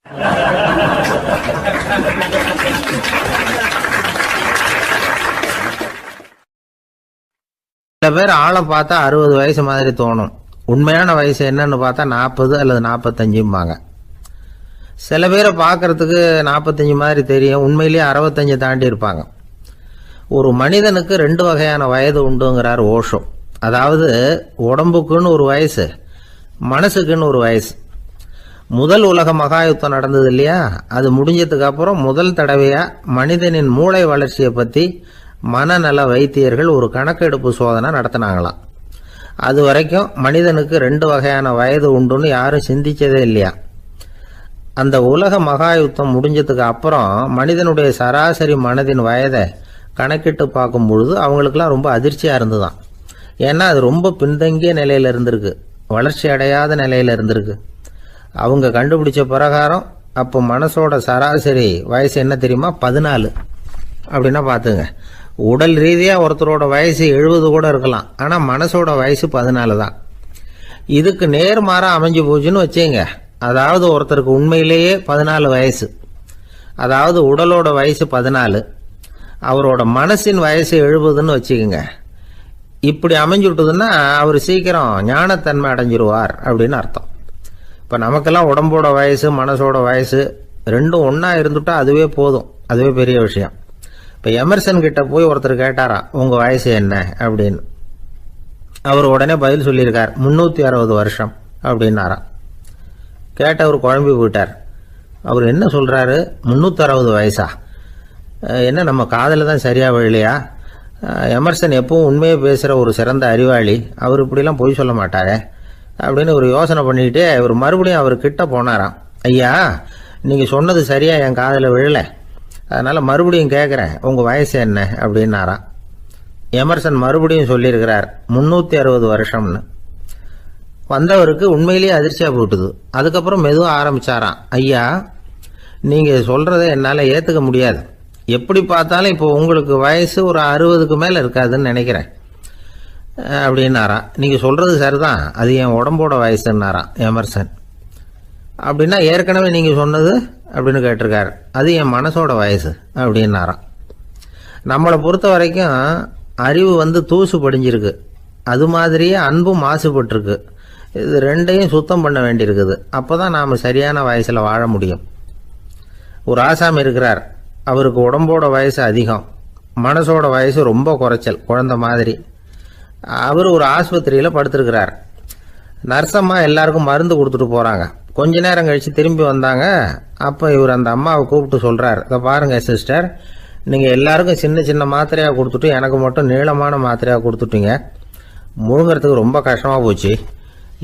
சில பேர் ஆளை பார்த்தா 60 வயசு மாதிரி தோணும், உண்மையான வயசு என்னன்னு பார்த்தா 40 அல்லது 45ம்பாங்க. சில பேரை பார்க்கறதுக்கு 45 மாதிரி தெரியும், உண்மையிலேயே 65 தாண்டி இருப்பாங்க. ஒரு மனிதனுக்கு 2 வகையான வயது உண்டுங்கிறார் ஓஷோ. அதாவது உடம்புக்குன்னு ஒரு வயசு, மனசுக்குன்னு ஒரு வயசு. முதல் உலக மகாயுத்தம் நடந்தது இல்லையா, அது முடிஞ்சதுக்கு அப்புறம் முதல் தடவையா மனிதனின் மூளை வளர்ச்சியை பற்றி மனநல வைத்தியர்கள் ஒரு கணக்கெடுப்பு சோதனை நடத்தினாங்களாம். அது வரைக்கும் மனிதனுக்கு 2 வகையான வயது உண்டுன்னு யாரும் சிந்திச்சதே இல்லையா. அந்த உலக மகாயுத்தம் முடிஞ்சதுக்கு அப்புறம் மனிதனுடைய சராசரி மனதின் வயதை கணக்கிட்டு பார்க்கும் பொழுது அவங்களுக்கெல்லாம் ரொம்ப அதிர்ச்சியாக இருந்துதான். ஏன்னா அது ரொம்ப பின்தங்கிய நிலையில் இருந்திருக்கு, வளர்ச்சி அடையாத நிலையில் இருந்திருக்கு. அவங்க கண்டுபிடிச்ச பிரகாரம் அப்போ மனசோட சராசரி வயசு என்ன தெரியுமா, 14. அப்படின்னா பார்த்துங்க, உடல் ரீதியாக ஒருத்தரோட வயசு 70 கூட இருக்கலாம், ஆனால் மனசோட வயசு 14 தான். இதுக்கு நேர்மாறாக அமைஞ்சு போச்சுன்னு வச்சுங்க. அதாவது ஒருத்தருக்கு உண்மையிலேயே 14 வயசு, அதாவது உடலோட வயசு 14, அவரோட மனசின் வயசு 70ன்னு வச்சுக்கோங்க. இப்படி அமைஞ்சுட்டுதுன்னா அவர் சீக்கிரம் ஞானத்தன்மை அடைஞ்சிருவார் அப்படின்னு அர்த்தம். இப்போ நமக்கெல்லாம் உடம்போட வயசு மனசோட வயசு ரெண்டும் ஒன்றா இருந்துட்டா அதுவே போதும், அதுவே பெரிய விஷயம். இப்போ எமர்சன் கிட்ட போய் ஒருத்தர் கேட்டாராம், உங்கள் வயசு என்ன அப்படின்னு. அவர் உடனே பதில் சொல்லியிருக்கார், 360 வருஷம் அப்படின்னாராம். கேட்டவர் குழம்பி போயிட்டார். அவர் என்ன சொல்கிறாரு, 360 வயசா? என்ன நம்ம காதில் தான் சரியாக விழலையா? எமர்சன் எப்பவும் உண்மையை பேசுகிற ஒரு சிறந்த அறிவாளி, அவர் இப்படிலாம் பொய் சொல்ல மாட்டாரே அப்படின்னு ஒரு யோசனை பண்ணிக்கிட்டே இவர் மறுபடியும் அவர் கிட்ட போனாராம். ஐயா, நீங்கள் சொன்னது சரியாக என் காதில் விழலை, அதனால் மறுபடியும் கேட்குறேன், உங்கள் வயசு என்ன அப்படின்னாராம். எமர்சன் மறுபடியும் சொல்லியிருக்கிறார், 360 வருஷம்னு. வந்தவருக்கு உண்மையிலேயே அதிர்ச்சியாக போட்டுது. அதுக்கப்புறம் மெதுவாக ஆரம்பித்தாராம், ஐயா நீங்கள் சொல்கிறத என்னால் ஏற்றுக்க முடியாது, எப்படி பார்த்தாலும் இப்போ உங்களுக்கு வயசு ஒரு 60க்கு மேலே இருக்காதுன்னு நினைக்கிறேன் அப்படின்னாராம். நீங்கள் சொல்கிறது சரிதான், அது என் உடம்போட வயசுன்னாராம் எமர்சன். அப்படின்னா ஏற்கனவே நீங்கள் சொன்னது அப்படின்னு கேட்டிருக்காரு, அது என் மனசோட வயசு அப்படின்னாராம். நம்மளை பொறுத்த வரைக்கும் அறிவு தூசு படிஞ்சிருக்கு, அது மாதிரியே அன்பும் மாசுபட்டிருக்கு. இது ரெண்டையும் சுத்தம் பண்ண வேண்டியிருக்குது, அப்போ தான் நாம் சரியான வயசில் வாழ முடியும். ஒரு ஆசாமி இருக்கிறார், அவருக்கு உடம்போட வயசு அதிகம், மனசோட வயசு ரொம்ப குறைச்சல், குழந்தை மாதிரி. அவர் ஒரு ஆஸ்பத்திரியில் படுத்திருக்கிறார். நர்சம்மா எல்லாருக்கும் மருந்து கொடுத்துட்டு போகிறாங்க. கொஞ்ச நேரம் கழித்து திரும்பி வந்தாங்க. அப்போ இவர் அந்த அம்மாவை கூப்பிட்டு சொல்கிறார், இதை பாருங்கள் சிஸ்டர், நீங்கள் எல்லாருக்கும் சின்ன சின்ன மாத்திரையாக கொடுத்துட்டு எனக்கு மட்டும் நீளமான மாத்திரையாக கொடுத்துட்டீங்க, முழுங்கிறதுக்கு ரொம்ப கஷ்டமாக போச்சு,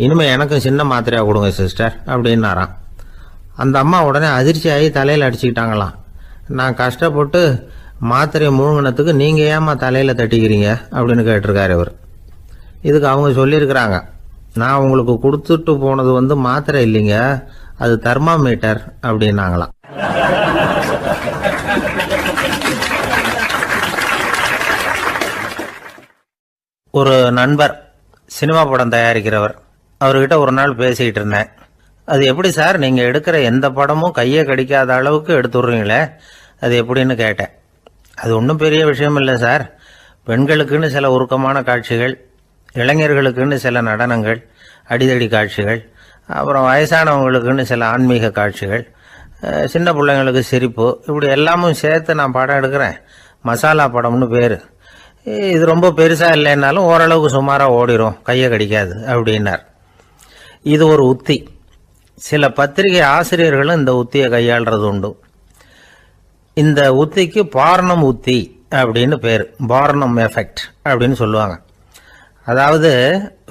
இனிமேல் எனக்கும் சின்ன மாத்திரையாக கொடுங்க சிஸ்டர் அப்படின்னாராம். அந்த அம்மா உடனே அதிர்ச்சியாகி தலையில் அடிச்சுக்கிட்டாங்களாம். நான் கஷ்டப்பட்டு மாத்திரையை முழுங்கினத்துக்கு நீங்கள் ஏம்மா தலையில் தட்டிக்கிறீங்க அப்படின்னு கேட்டிருக்காரு இவர். இதுக்கு அவங்க சொல்லியிருக்கிறாங்க, நான் உங்களுக்கு கொடுத்துட்டு போனது மாத்திரை இல்லைங்க, அது தெர்மாமீட்டர் அப்படின்னாங்களாம். ஒரு நண்பர் சினிமா படம் தயாரிக்கிறவர், அவர்கிட்ட ஒரு நாள் பேசிக்கிட்டு இருந்தேன். அது எப்படி சார் நீங்கள் எடுக்கிற எந்த படமும் கையை கடிக்காத அளவுக்கு எடுத்துடுறீங்களே, அது எப்படின்னு கேட்டேன். அது ஒன்றும் பெரிய விஷயம் இல்லை சார். பெண்களுக்குன்னு சில உருக்கமான காட்சிகள், இளைஞர்களுக்குன்னு சில நடனங்கள், அடிதடி காட்சிகள், அப்புறம் வயசானவங்களுக்குன்னு சில ஆன்மீக காட்சிகள், சின்ன பிள்ளைங்களுக்கு சிரிப்பு, இப்படி எல்லாமும் சேர்த்து நான் படம் எடுக்கிறேன். மசாலா படம்னு பேர். இது ரொம்ப பெருசாக இல்லைன்னாலும் ஓரளவுக்கு சுமாராக ஓடிரும், கையை கடிக்காது அப்படின்னார். இது ஒரு உத்தி. சில பத்திரிகை ஆசிரியர்களும் இந்த உத்தியை கையாளுறது உண்டு. இந்த உத்திக்கு பார்னம் உத்தி அப்படின்னு பேர். பார்னம் எஃபெக்ட் அப்படின்னு சொல்லுவாங்க. அதாவது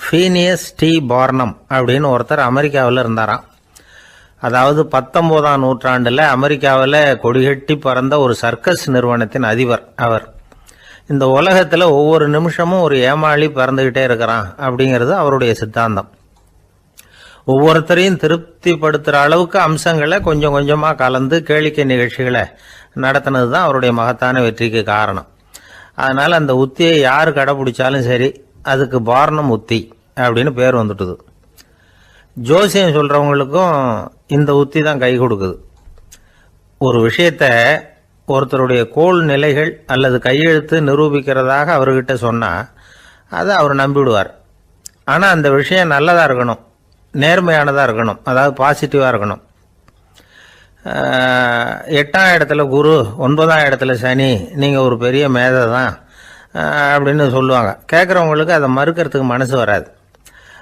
ஃபீனியஸ் டி பார்னம் அப்படின்னு ஒருத்தர் அமெரிக்காவில் இருந்தாராம். அதாவது 19ஆம் நூற்றாண்டில் அமெரிக்காவில் கொடிகட்டி பறந்த ஒரு சர்க்கஸ் நிறுவனத்தின் அதிபர் அவர். இந்த உலகத்தில் ஒவ்வொரு நிமிஷமும் ஒரு ஏமாளி பறந்துக்கிட்டே இருக்கிறான் அப்படிங்கிறது அவருடைய சித்தாந்தம். ஒவ்வொருத்தரையும் திருப்திப்படுத்துகிற அளவுக்கு அம்சங்களை கொஞ்சம் கொஞ்சமாக கலந்து கேளிக்கை நிகழ்ச்சிகளை நடத்தினது தான் அவருடைய மகத்தான வெற்றிக்கு காரணம். அதனால் அந்த உத்தியை யார் கடைப்பிடிச்சாலும் சரி, அதுக்கு பார்னம் உத்தி அப்படின்னு பேர் வந்துட்டுது. ஜோசியம் சொல்கிறவங்களுக்கும் இந்த உத்தி தான் கை கொடுக்குது. ஒரு விஷயத்த ஒருத்தருடைய கோள் நிலைகள் அல்லது கையெழுத்து நிரூபிக்கிறதாக அவர்கிட்ட சொன்னால் அதை அவர் நம்பிவிடுவார். ஆனால் அந்த விஷயம் நல்லதாக இருக்கணும், நேர்மையானதாக இருக்கணும், அதாவது பாசிட்டிவாக இருக்கணும். 8ஆம் இடத்துல குரு, 9ஆம் இடத்துல சனி, நீங்கள் ஒரு பெரிய மேதை தான் அப்படின்னு சொல்லுவாங்க. கேட்குறவங்களுக்கு அதை மறுக்கிறதுக்கு மனசு வராது.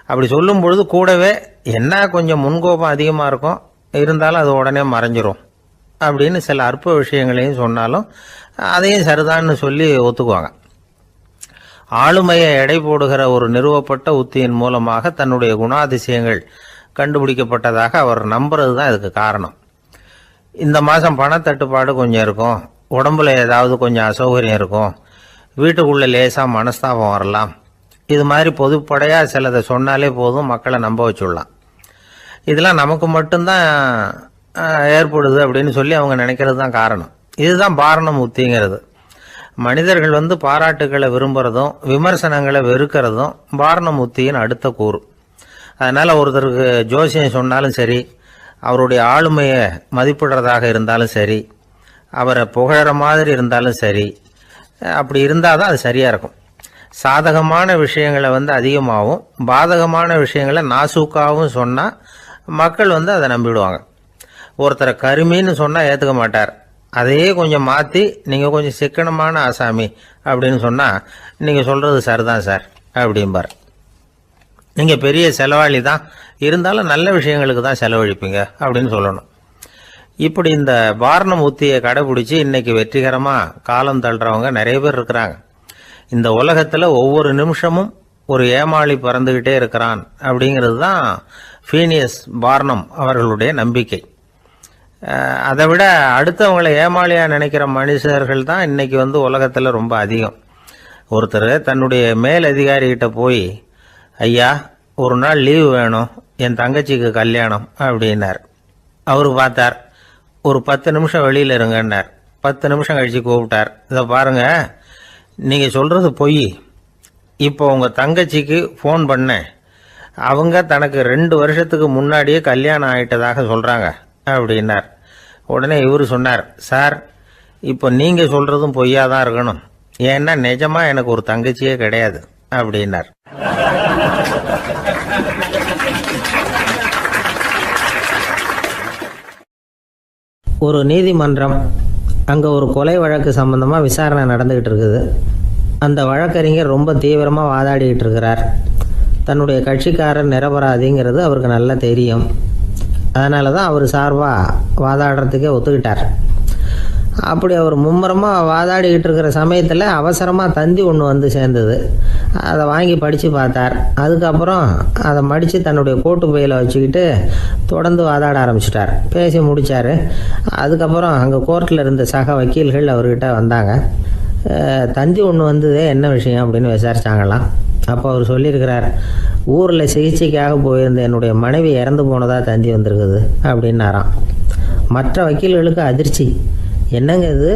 அப்படி சொல்லும் பொழுது கூடவே என்ன கொஞ்சம் முன்கோபம் அதிகமாக இருக்கும், இருந்தாலும் அது உடனே மறைஞ்சிரும் அப்படின்னு சில அற்ப விஷயங்களையும் சொன்னாலும் அதையும் சரிதான்னு சொல்லி ஒத்துக்குவாங்க. ஆளுமையை எடை போடுகிற ஒரு நிறுவப்பட்ட உத்தியின் மூலமாக தன்னுடைய குணாதிசயங்கள் கண்டுபிடிக்கப்பட்டதாக அவர் நம்புறது தான் இதுக்கு காரணம். இந்த மாதம் பணத்தட்டுப்பாடு கொஞ்சம் இருக்கும், உடம்புல ஏதாவது கொஞ்சம் அசௌகரியம் இருக்கும், வீட்டுக்குள்ளே லேசாக மனஸ்தாபம் வரலாம், இது மாதிரி பொதுப்படையாக சிலதை சொன்னாலே போதும், மக்களை நம்ப வச்சுடலாம். இதெல்லாம் நமக்கு மட்டும்தான் ஏற்படுது அப்படின்னு சொல்லி அவங்க நினைக்கிறது தான் காரணம். இதுதான் பார்னம் உத்திங்கிறது. மனிதர்கள் பாராட்டுகளை விரும்புகிறதும் விமர்சனங்களை வெறுக்கிறதும் பார்னம் உத்தியின் அடுத்த கூறு. அதனால் ஒருத்தருக்கு ஜோசியம் சொன்னாலும் சரி, அவருடைய ஆளுமையை மதிப்பிடுறதாக இருந்தாலும் சரி, அவரை புகழற மாதிரி இருந்தாலும் சரி, அப்படி இருந்தால் தான் அது சரியாக இருக்கும். சாதகமான விஷயங்களை அதிகமாகவும் பாதகமான விஷயங்களை நாசூக்காகவும் சொன்னால் மக்கள் அதை நம்பிவிடுவாங்க. ஒருத்தரை கருமின்னு சொன்னால் ஏற்றுக்க மாட்டார். அதையே கொஞ்சம் மாற்றி நீங்கள் கொஞ்சம் சிக்கனமான ஆசாமி அப்படின்னு சொன்னால் நீங்கள் சொல்கிறது சரிதான் சார் அப்படிம்பார். நீங்கள் பெரிய செலவாளி தான், இருந்தாலும் நல்ல விஷயங்களுக்கு தான் செலவழிப்பீங்க அப்படின்னு சொல்லணும். இப்படி இந்த பார்னம் உத்தியை கடைபிடிச்சி இன்னைக்கு வெற்றிகரமாக காலம் தள்ளுறவங்க நிறைய பேர் இருக்கிறாங்க. இந்த உலகத்தில் ஒவ்வொரு நிமிஷமும் ஒரு ஏமாளி பறந்துக்கிட்டே இருக்கிறான் அப்படிங்கிறது தான் ஃபீனியஸ் பார்னம் அவர்களுடைய நம்பிக்கை. அதை விட அடுத்தவங்களை ஏமாளியாக நினைக்கிற மனுஷர்கள் தான் இன்னைக்கு உலகத்தில் ரொம்ப அதிகம். ஒருத்தர் தன்னுடைய மேல் அதிகாரிகிட்ட போய், ஐயா ஒரு நாள் லீவு வேணும், என் தங்கச்சிக்கு கல்யாணம் அப்படின்னார். அவரு பார்த்தார், ஒரு 10 நிமிஷம் வெளியில் இருங்கன்னார். 10 நிமிஷம் கழித்து கூப்பிட்டார், இதை பாருங்க, நீங்கள் சொல்கிறது பொய். இப்போ உங்கள் தங்கச்சிக்கு ஃபோன் பண்ணேன், அவங்க தனக்கு 2 வருஷத்துக்கு முன்னாடியே கல்யாணம் ஆகிட்டதாக சொல்கிறாங்க அப்படின்னார். உடனே இவர் சொன்னார், சார் இப்போ நீங்கள் சொல்கிறதும் பொய்யா தான் இருக்கணும், ஏன்னா நிஜமாக எனக்கு ஒரு தங்கச்சியே கிடையாது அப்படின்னார். ஒரு நீதிமன்றம், அங்கே ஒரு கொலை வழக்கு சம்பந்தமாக விசாரணை நடந்துக்கிட்டு இருக்குது. அந்த வழக்கறிஞர் ரொம்ப தீவிரமாக வாதாடிக்கிட்டு இருக்கிறார். தன்னுடைய கட்சிக்காரர் நிரபராதிங்கிறது அவருக்கு நல்லா தெரியும். அதனால தான் அவர் சார்பாக வாதாடுறதுக்கே ஒத்துக்கிட்டார். அப்படி அவர் மும்முரமாக வாதாடிக்கிட்டு இருக்கிற சமயத்தில் அவசரமாக தந்தி ஒன்று வந்து சேர்ந்தது. அதை வாங்கி படித்து பார்த்தார். அதுக்கப்புறம் அதை மடித்து தன்னுடைய கோட்டு பையில் வச்சுக்கிட்டு தொடர்ந்து வாதாட ஆரம்பிச்சிட்டார். பேசி முடித்தார். அதுக்கப்புறம் அங்கே கோர்ட்டில் இருந்த சக வக்கீல்கள் அவர்கிட்ட வந்தாங்க. தந்தி ஒன்று வந்ததே, என்ன விஷயம் அப்படின்னு விசாரிச்சாங்களாம். அப்போ அவர் சொல்லியிருக்கிறார், ஊரில் சிகிச்சைக்காக போயிருந்த என்னுடைய மனைவி இறந்து போனதாக தந்தி வந்திருக்குது அப்படின்னாராம். மற்ற வக்கீல்களுக்கு அதிர்ச்சி. என்னங்க இது,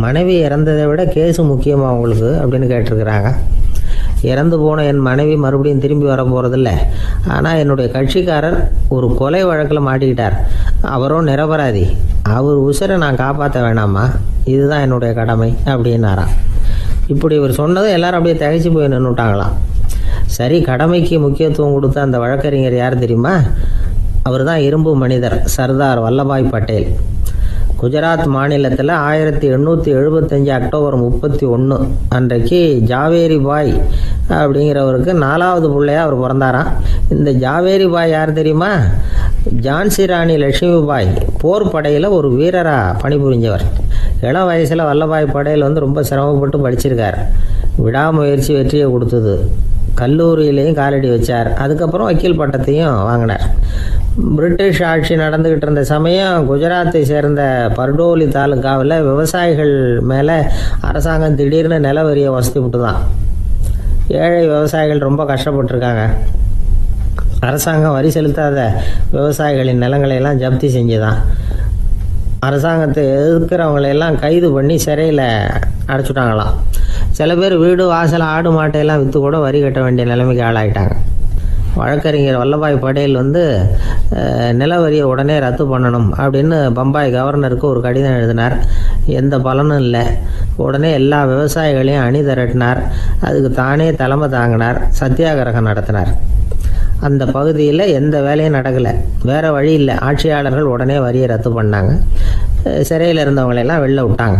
மனைவி இறந்ததை விட கேஸு முக்கியமாக உங்களுக்கு அப்படின்னு கேட்டிருக்கிறாங்க. இறந்து போன என் மனைவி மறுபடியும் திரும்பி வர போகிறதில்ல, ஆனால் என்னுடைய கட்சிக்காரர் ஒரு கொலை வழக்கில் மாட்டிக்கிட்டார். அவரும் நிரபராதி. அவர் உசுரை நான் காப்பாற்ற வேணாமா? இதுதான் என்னுடைய கடமை அப்படின்னாராம். இப்படி இவர் சொன்னதும் எல்லாரும் அப்படியே திகைச்சு போய் நின்றுட்டாங்களாம். சரி, கடமைக்கு முக்கியத்துவம் கொடுத்த அந்த வழக்கறிஞர் யார் தெரியுமா? அவர் தான் இரும்பு மனிதர் சர்தார் வல்லபாய் பட்டேல். குஜராத் மாநிலத்தில் 1875 அக்டோபர் 31 அன்றைக்கு ஜாவேரி பாய் அப்படிங்கிறவருக்கு 4வது பிள்ளையா அவர் பிறந்தாராம். இந்த ஜாவேரி பாய் யார் தெரியுமா? ஜான்சி ராணி லட்சுமி பாய் போர் படையில் ஒரு வீரராக பணிபுரிஞ்சவர். இளம் வயசில் வல்லபாய் பட்டேல் ரொம்ப சிரமப்பட்டு படிச்சிருக்கார். விடாமுயற்சி வெற்றியை கொடுத்தது. கல்லூரியிலையும் காலடி வச்சார். அதுக்கப்புறம் வக்கீல் பட்டத்தையும் வாங்கினார். பிரிட்டிஷ் ஆட்சி நடந்துக்கிட்டு இருந்த சமயம் குஜராத்தை சேர்ந்த பர்டோலி தாலுக்காவில் விவசாயிகள் மேலே அரசாங்கம் திடீர்னு நில வரியை வசதி விட்டு தான். ஏழை விவசாயிகள் ரொம்ப கஷ்டப்பட்டுருக்காங்க. அரசாங்கம் வரி செலுத்தாத விவசாயிகளின் நிலங்களையெல்லாம் ஜப்தி செஞ்சுதான். அரசாங்கத்தை எதிர்க்கிறவங்களையெல்லாம் கைது பண்ணி சிறையில் அடைச்சுட்டாங்களாம். சில பேர் வீடு வாசல் ஆடு மாட்டையெல்லாம் விற்று கூட வரி கட்ட வேண்டிய நிலைமைக்கு ஆளாயிட்டாங்க. வழக்கறிஞர் வல்லபாய் பட்டேல் நில வரியை உடனே ரத்து பண்ணணும் அப்படின்னு பம்பாய் கவர்னருக்கு ஒரு கடிதம் எழுதினார். எந்த பலனும் இல்லை. உடனே எல்லா விவசாயிகளையும் அணி திரட்டினார். அதுக்கு தானே தலைமை தாங்கினார். சத்தியாகிரகம் நடத்தினார். அந்த பகுதியில் எந்த வேலையும் நடக்கலை. வேறு வழி இல்லை. ஆட்சியாளர்கள் உடனே வரியை ரத்து பண்ணாங்க. சிறையில் இருந்தவங்களெல்லாம் வெளில விட்டாங்க.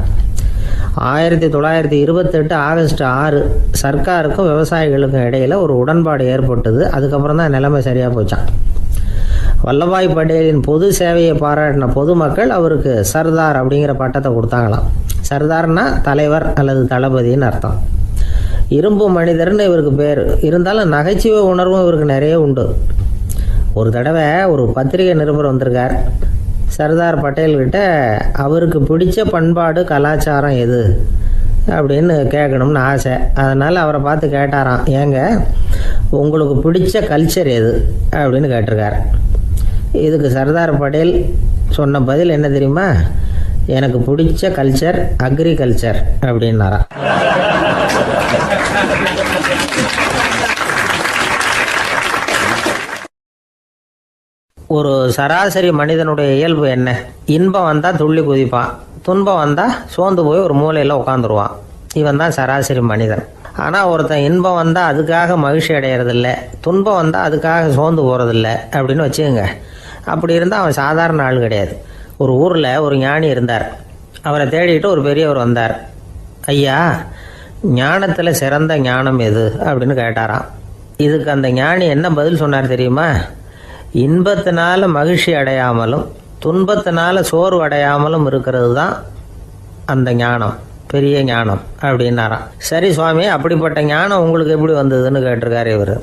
1928 ஆகஸ்ட் 6 சர்க்காருக்கும் விவசாயிகளுக்கும் இடையில் ஒரு உடன்பாடு ஏற்பட்டது. அதுக்கப்புறம் தான் நிலைமை சரியாக போச்சான். வல்லபாய் பட்டேலின் பொது சேவையை பாராட்டின பொதுமக்கள் அவருக்கு சர்தார் அப்படிங்கிற பட்டத்தை கொடுத்தாங்களாம். சர்தார்னா தலைவர் அல்லது தளபதின்னு அர்த்தம். இரும்பு மனிதர்னு இவருக்கு பேர். இருந்தாலும் நகைச்சுவை உணர்வும் இவருக்கு நிறைய உண்டு. ஒரு தடவை ஒரு பத்திரிகை நிருபர் வந்திருக்கார். சர்தார் பட்டேல்கிட்ட அவருக்கு பிடிச்ச பண்பாடு கலாச்சாரம் எது அப்படின்னு கேட்கணும்னு ஆசை. அதனால் அவரை பார்த்து கேட்டாராம், ஏங்க உங்களுக்கு பிடிச்ச கல்ச்சர் எது அப்படின்னு கேட்டிருக்கார். இதுக்கு சர்தார் பட்டேல் சொன்ன பதில் என்ன தெரியுமா? எனக்கு பிடிச்ச கல்ச்சர் அக்ரிகல்ச்சர் அப்படின்னாராம். ஒரு சராசரி மனிதனுடைய இயல்பு என்ன? இன்பம் வந்தால் துள்ளி குதிப்பான், துன்பம் வந்தால் சோர்ந்து போய் ஒரு மூலையில் உட்காந்துருவான். இவன் தான் சராசரி மனிதன். ஆனால் ஒருத்தன் இன்பம் வந்தால் அதுக்காக மகிழ்ச்சி அடையிறதில்ல, துன்பம் வந்தால் அதுக்காக சோர்ந்து போகிறதில்ல அப்படின்னு வச்சுக்கோங்க. அப்படி இருந்தால் அவன் சாதாரண ஆள் கிடையாது. ஒரு ஊரில் ஒரு ஞானி இருந்தார். அவரை தேடிட்டு ஒரு பெரியவர் வந்தார். ஐயா, ஞானத்தில் சிறந்த ஞானம் எது அப்படின்னு கேட்டாராம். இதுக்கு அந்த ஞானி என்ன பதில் சொன்னார் தெரியுமா? இன்பத்தினால மகிழ்ச்சி அடையாமலும் துன்பத்தினால சோர்வு அடையாமலும் இருக்கிறது தான் அந்த ஞானம், பெரிய ஞானம் அப்படின்னாராம். சரி சுவாமி, அப்படிப்பட்ட ஞானம் உங்களுக்கு எப்படி வந்ததுன்னு கேட்டிருக்காரு இவர்.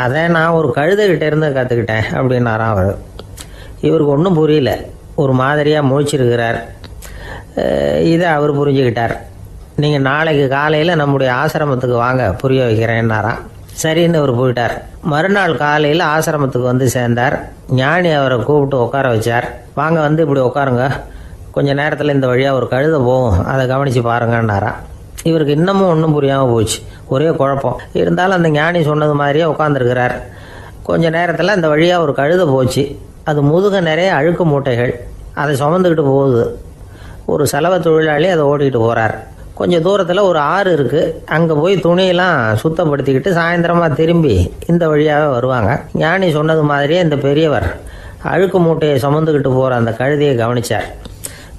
அதை நான் ஒரு கழுதைகிட்ட இருந்து கற்றுக்கிட்டேன் அப்படின்னாராம் அவர். இவருக்கு ஒன்றும் புரியல. ஒரு மாதிரியாக முழிச்சிருக்கிறார். இதை அவர் புரிஞ்சுக்கிட்டார். நீங்கள் நாளைக்கு காலையில் நம்முடைய ஆசிரமத்துக்கு வாங்க, புரிய வைக்கிறேன்னாராம். சரின்னு அவர் போயிட்டார். மறுநாள் காலையில் ஆசிரமத்துக்கு வந்து சேர்ந்தார். ஞானி அவரை கூப்பிட்டு உட்கார வச்சார். வாங்க இப்படி உட்காருங்க, கொஞ்ச நேரத்தில் இந்த வழியாக ஒரு கழுதை போகும், அதை கவனித்து பாருங்கன்னாராம். இவருக்கு இன்னமும் ஒன்றும் புரியாமல் போச்சு. ஒரே குழப்பம். இருந்தாலும் அந்த ஞானி சொன்னது மாதிரியே உட்காந்துருக்கிறார். கொஞ்ச நேரத்தில் இந்த வழியாக ஒரு கழுதை போச்சு. அது முதுக நிறைய அழுக்கு மூட்டைகள், அதை சுமந்துக்கிட்டு போகுது. ஒரு சலவை தொழிலாளி அதை ஓட்டிகிட்டு போகிறார். கொஞ்சம் தூரத்தில் ஒரு ஆறு இருக்குது. அங்கே போய் துணியெல்லாம் சுத்தப்படுத்திக்கிட்டு சாயந்தரமாக திரும்பி இந்த வழியாகவே வருவாங்க. ஞானி சொன்னது மாதிரியே இந்த பெரியவர் அழுக்கு மூட்டையை சுமந்துக்கிட்டு போகிற அந்த கழுதையை கவனித்தார்.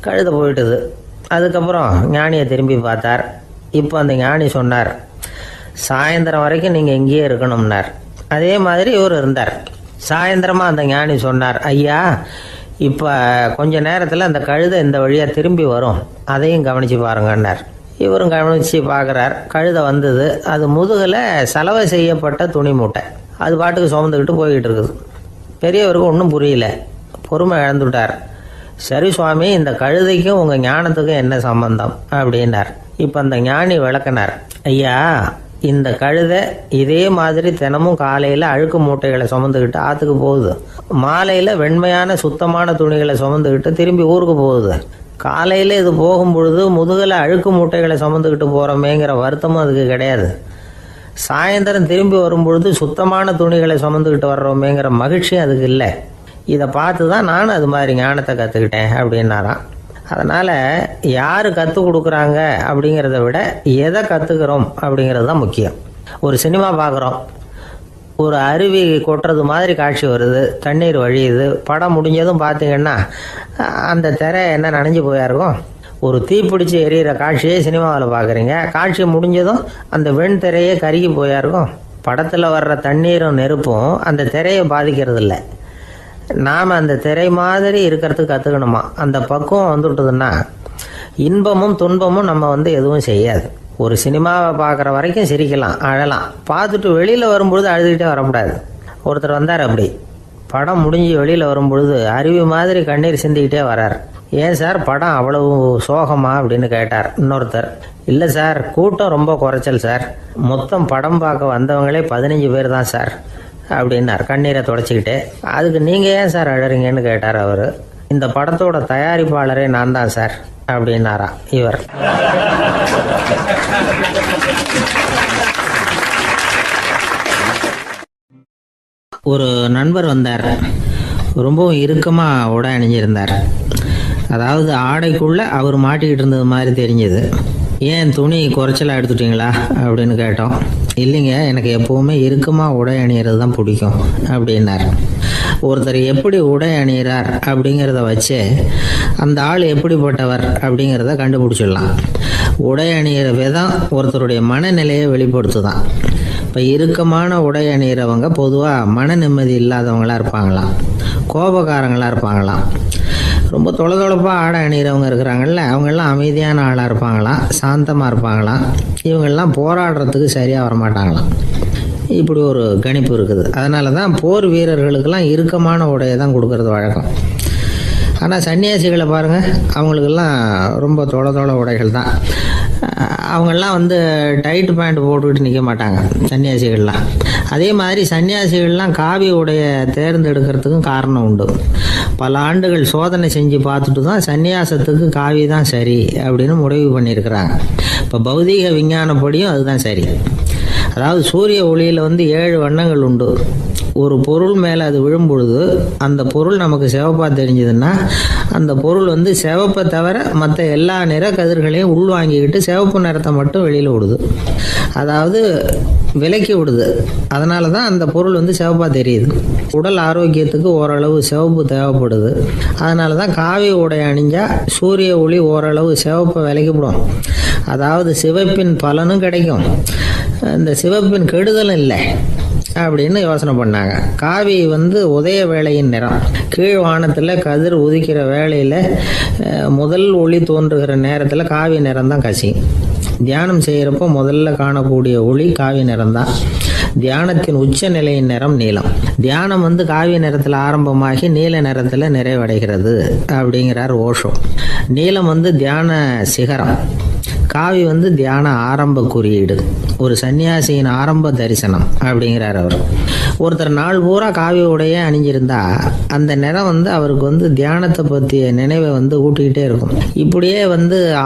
கழுதை போயிட்டுது. அதுக்கப்புறம் ஞானியை திரும்பி பார்த்தார். இப்போ அந்த ஞானி சொன்னார், சாயந்தரம் வரைக்கும் நீங்கள் இங்கேயே இருக்கணும்னார். அதே மாதிரி இவர் இருந்தார். சாயந்தரமாக அந்த ஞானி சொன்னார், ஐயா இப்போ கொஞ்ச நேரத்தில் அந்த கழுதை இந்த வழியாக திரும்பி வரும், அதையும் கவனித்து பாருங்கன்னார். இவரும் கவனித்து பார்க்குறார். கழுதை வந்தது. அது முதுகில் சலவை செய்யப்பட்ட துணி மூட்டை. அது பாட்டுக்கு சுமந்துக்கிட்டு போய்கிட்டு இருக்குது. பெரியவருக்கு ஒன்றும் புரியல, பொறுமை இழந்துட்டார். சரி சுவாமி, இந்த கழுதைக்கும் உங்கள் ஞானத்துக்கும் என்ன சம்பந்தம் அப்படின்னார். இப்போ அந்த ஞானி விளக்கினார். ஐயா, இந்த கழுதை இதே மாதிரி தினமும் காலையில் அழுக்கு மூட்டைகளை சுமந்துக்கிட்டு ஆற்றுக்கு போகுது, மாலையில் வெண்மையான சுத்தமான துணிகளை சுமந்துக்கிட்டு திரும்பி ஊருக்கு போகுது. காலையில் இது போகும் பொழுது முதுகில் அழுக்கு மூட்டைகளை சுமந்துக்கிட்டு போகிறோமேங்கிற வருத்தமும் அதுக்கு கிடையாது. சாயந்தரம் திரும்பி வரும்பொழுது சுத்தமான துணிகளை சுமந்துக்கிட்டு வர்றோமேங்கிற மகிழ்ச்சியும் அதுக்கு இல்லை. இதை பார்த்து தான் நானும் அது மாதிரி ஞானத்தை கற்றுக்கிட்டேன் அப்படின்னாராம். அதனால் யார் கற்றுக் கொடுக்குறாங்க அப்படிங்கிறத விட எதை கற்றுக்கிறோம் அப்படிங்கிறது தான் முக்கியம். ஒரு சினிமா பார்க்குறோம், ஒரு அருவி கொட்டுறது மாதிரி காட்சி வருது, தண்ணீர் வழியுது. படம் முடிஞ்சதும் பார்த்தீங்கன்னா அந்த திரை என்ன நனைஞ்சு போயா இருக்கும். ஒரு தீப்பிடிச்சு எரியிற காட்சியே சினிமாவில் பார்க்குறீங்க, காட்சி முடிஞ்சதும் அந்த வெண் திரையே கருகி போயா இருக்கும். படத்தில் வர்ற தண்ணீரும் நெருப்பும் அந்த திரையை பாதிக்கிறது இல்லை. நாம் அந்த திரை மாதிரி இருக்கிறதுக்கு கற்றுக்கணுமா. அந்த பக்குவம் வந்துவிட்டதுன்னா இன்பமும் துன்பமும் நம்ம எதுவும் செய்யாது. ஒரு சினிமாவை பார்க்குற வரைக்கும் சிரிக்கலாம், அழலாம். பார்த்துட்டு வெளியில் வரும்பொழுது அழுதுகிட்டே வரக்கூடாது. ஒருத்தர் வந்தார், அப்படி படம் முடிஞ்சு வெளியில் வரும்பொழுது அருவி மாதிரி கண்ணீர் சிந்திக்கிட்டே வரார். ஏன் சார் படம் அவ்வளவு சோகமா அப்படின்னு கேட்டார். இன்னொருத்தர், இல்லை சார், கூட்டம் ரொம்ப குறைச்சல் சார், மொத்தம் படம் பார்க்க வந்தவங்களே 15 பேர் தான் சார் அப்படின்னார் கண்ணீரை தொடச்சிக்கிட்டே. அதுக்கு நீங்கள் ஏன் சார் அழறீங்கன்னு கேட்டார் அவர். இந்த படத்தோட தயாரிப்பாளரே நான் தான் சார் அப்படின்னாரா இவர். ஒரு நண்பர் வந்தார். ரொம்பவும் இறுக்கமாக உடை அணிஞ்சிருந்தார். அதாவது ஆடைக்குள்ளே அவர் மாட்டிக்கிட்டு இருந்தது மாதிரி தெரிஞ்சது. ஏன் துணி குறைச்சலாக எடுத்துட்டிங்களா அப்படின்னு கேட்டோம். இல்லைங்க, எனக்கு எப்போவுமே இறுக்கமாக உடை அணிகிறது தான் பிடிக்கும் அப்படின்னார். ஒருத்தர் எப்படி உடை அணிகிறார் அப்படிங்கிறத வச்சு அந்த ஆள் எப்படிப்பட்டவர் அப்படிங்கிறத கண்டுபிடிச்சிடலாம். உடை அணிகிற விதம் ஒருத்தருடைய மனநிலையை வெளிப்படுத்துதான். இப்போ இறுக்கமான உடை அணிகிறவங்க பொதுவாக மன நிம்மதி இல்லாதவங்களாக இருப்பாங்களாம், கோபக்காரங்களாக இருப்பாங்களாம். ரொம்ப தொலைதொலைப்பாக ஆடை அணிகிறவங்க இருக்கிறாங்கல்ல, அவங்கெல்லாம் அமைதியான ஆளாக இருப்பாங்களாம், சாந்தமாக இருப்பாங்களாம். இவங்கெல்லாம் போராடுறதுக்கு சரியாக வரமாட்டாங்களாம். இப்படி ஒரு கணிப்பு இருக்குது. அதனால தான் போர் வீரர்களுக்கெல்லாம் இறுக்கமான உடையை தான் கொடுக்கறது வழக்கம். ஆனால் சன்னியாசிகளை பாருங்கள், அவங்களுக்கெல்லாம் ரொம்ப தொலை உடைகள் தான். அவங்கெல்லாம் டைட் பேண்ட் போட்டுக்கிட்டு நிற்க மாட்டாங்க சன்னியாசிகள்லாம். அதே மாதிரி சன்னியாசிகள்லாம் காவி உடையை தேர்ந்தெடுக்கிறதுக்கும் காரணம் உண்டு. பல ஆண்டுகள் சோதனை செஞ்சு பார்த்துட்டு தான் சன்னியாசத்துக்கு காவி தான் சரி அப்படின்னு முடிவு பண்ணியிருக்கிறாங்க. இப்போ பௌதீக விஞ்ஞானப்படியும் அதுதான் சரி. அதாவது சூரிய ஒளியில் 7 வண்ணங்கள் உண்டு. ஒரு பொருள் மேலே அது விழும்பொழுது அந்த பொருள் நமக்கு சிவப்பாக தெரிஞ்சதுன்னா அந்த பொருள் சிவப்பை தவிர மற்ற எல்லா நிற கதிர்களையும் உள்வாங்கிக்கிட்டு சிவப்பு நிறத்தை மட்டும் வெளியில் விடுது. அதாவது விலக்கி விடுது. அதனால தான் அந்த பொருள் சிவப்பாக தெரியுது. உடல் ஆரோக்கியத்துக்கு ஓரளவு சிவப்பு தேவைப்படுது. அதனால தான் காவி உடை அணிஞ்சால் சூரிய ஒளி ஓரளவு சிவப்பை விலக்கிவிடும். அதாவது சிவப்பின் பலனும் கிடைக்கும், இந்த சிவப்பின் கெடுதலும் இல்லை அப்படின்னு யோசனை பண்ணாங்க. காவி உதய வேளையின் நிறம். கீழ் வானத்தில் கதிர் உதிக்கிற வேளையில் முதல் ஒளி தோன்றுகிற நேரத்தில் காவி நிறம் தான் கசியும். தியானம் செய்கிறப்போ முதல்ல காணக்கூடிய ஒளி காவி நிறம் தான். தியானத்தின் உச்ச நிலையின் நிறம் நீலம். தியானம் காவி நிறத்தில் ஆரம்பமாகி நீல நிறத்தில் நிறைவடைகிறது அப்படிங்கிறார் ஓஷோ. நீலம் தியான சிகரம், காவி தியான ஆரம்ப குறியீடு, ஒரு சன்னியாசியின் ஆரம்ப தரிசனம் அப்படிங்கிறார் அவர். ஒருத்தர் நாள் பூரா காவி உடையே அணிஞ்சிருந்தா அந்த நிறம் அவருக்கு தியானத்தை பற்றிய நினைவை ஊட்டிக்கிட்டே இருக்கும். இப்படியே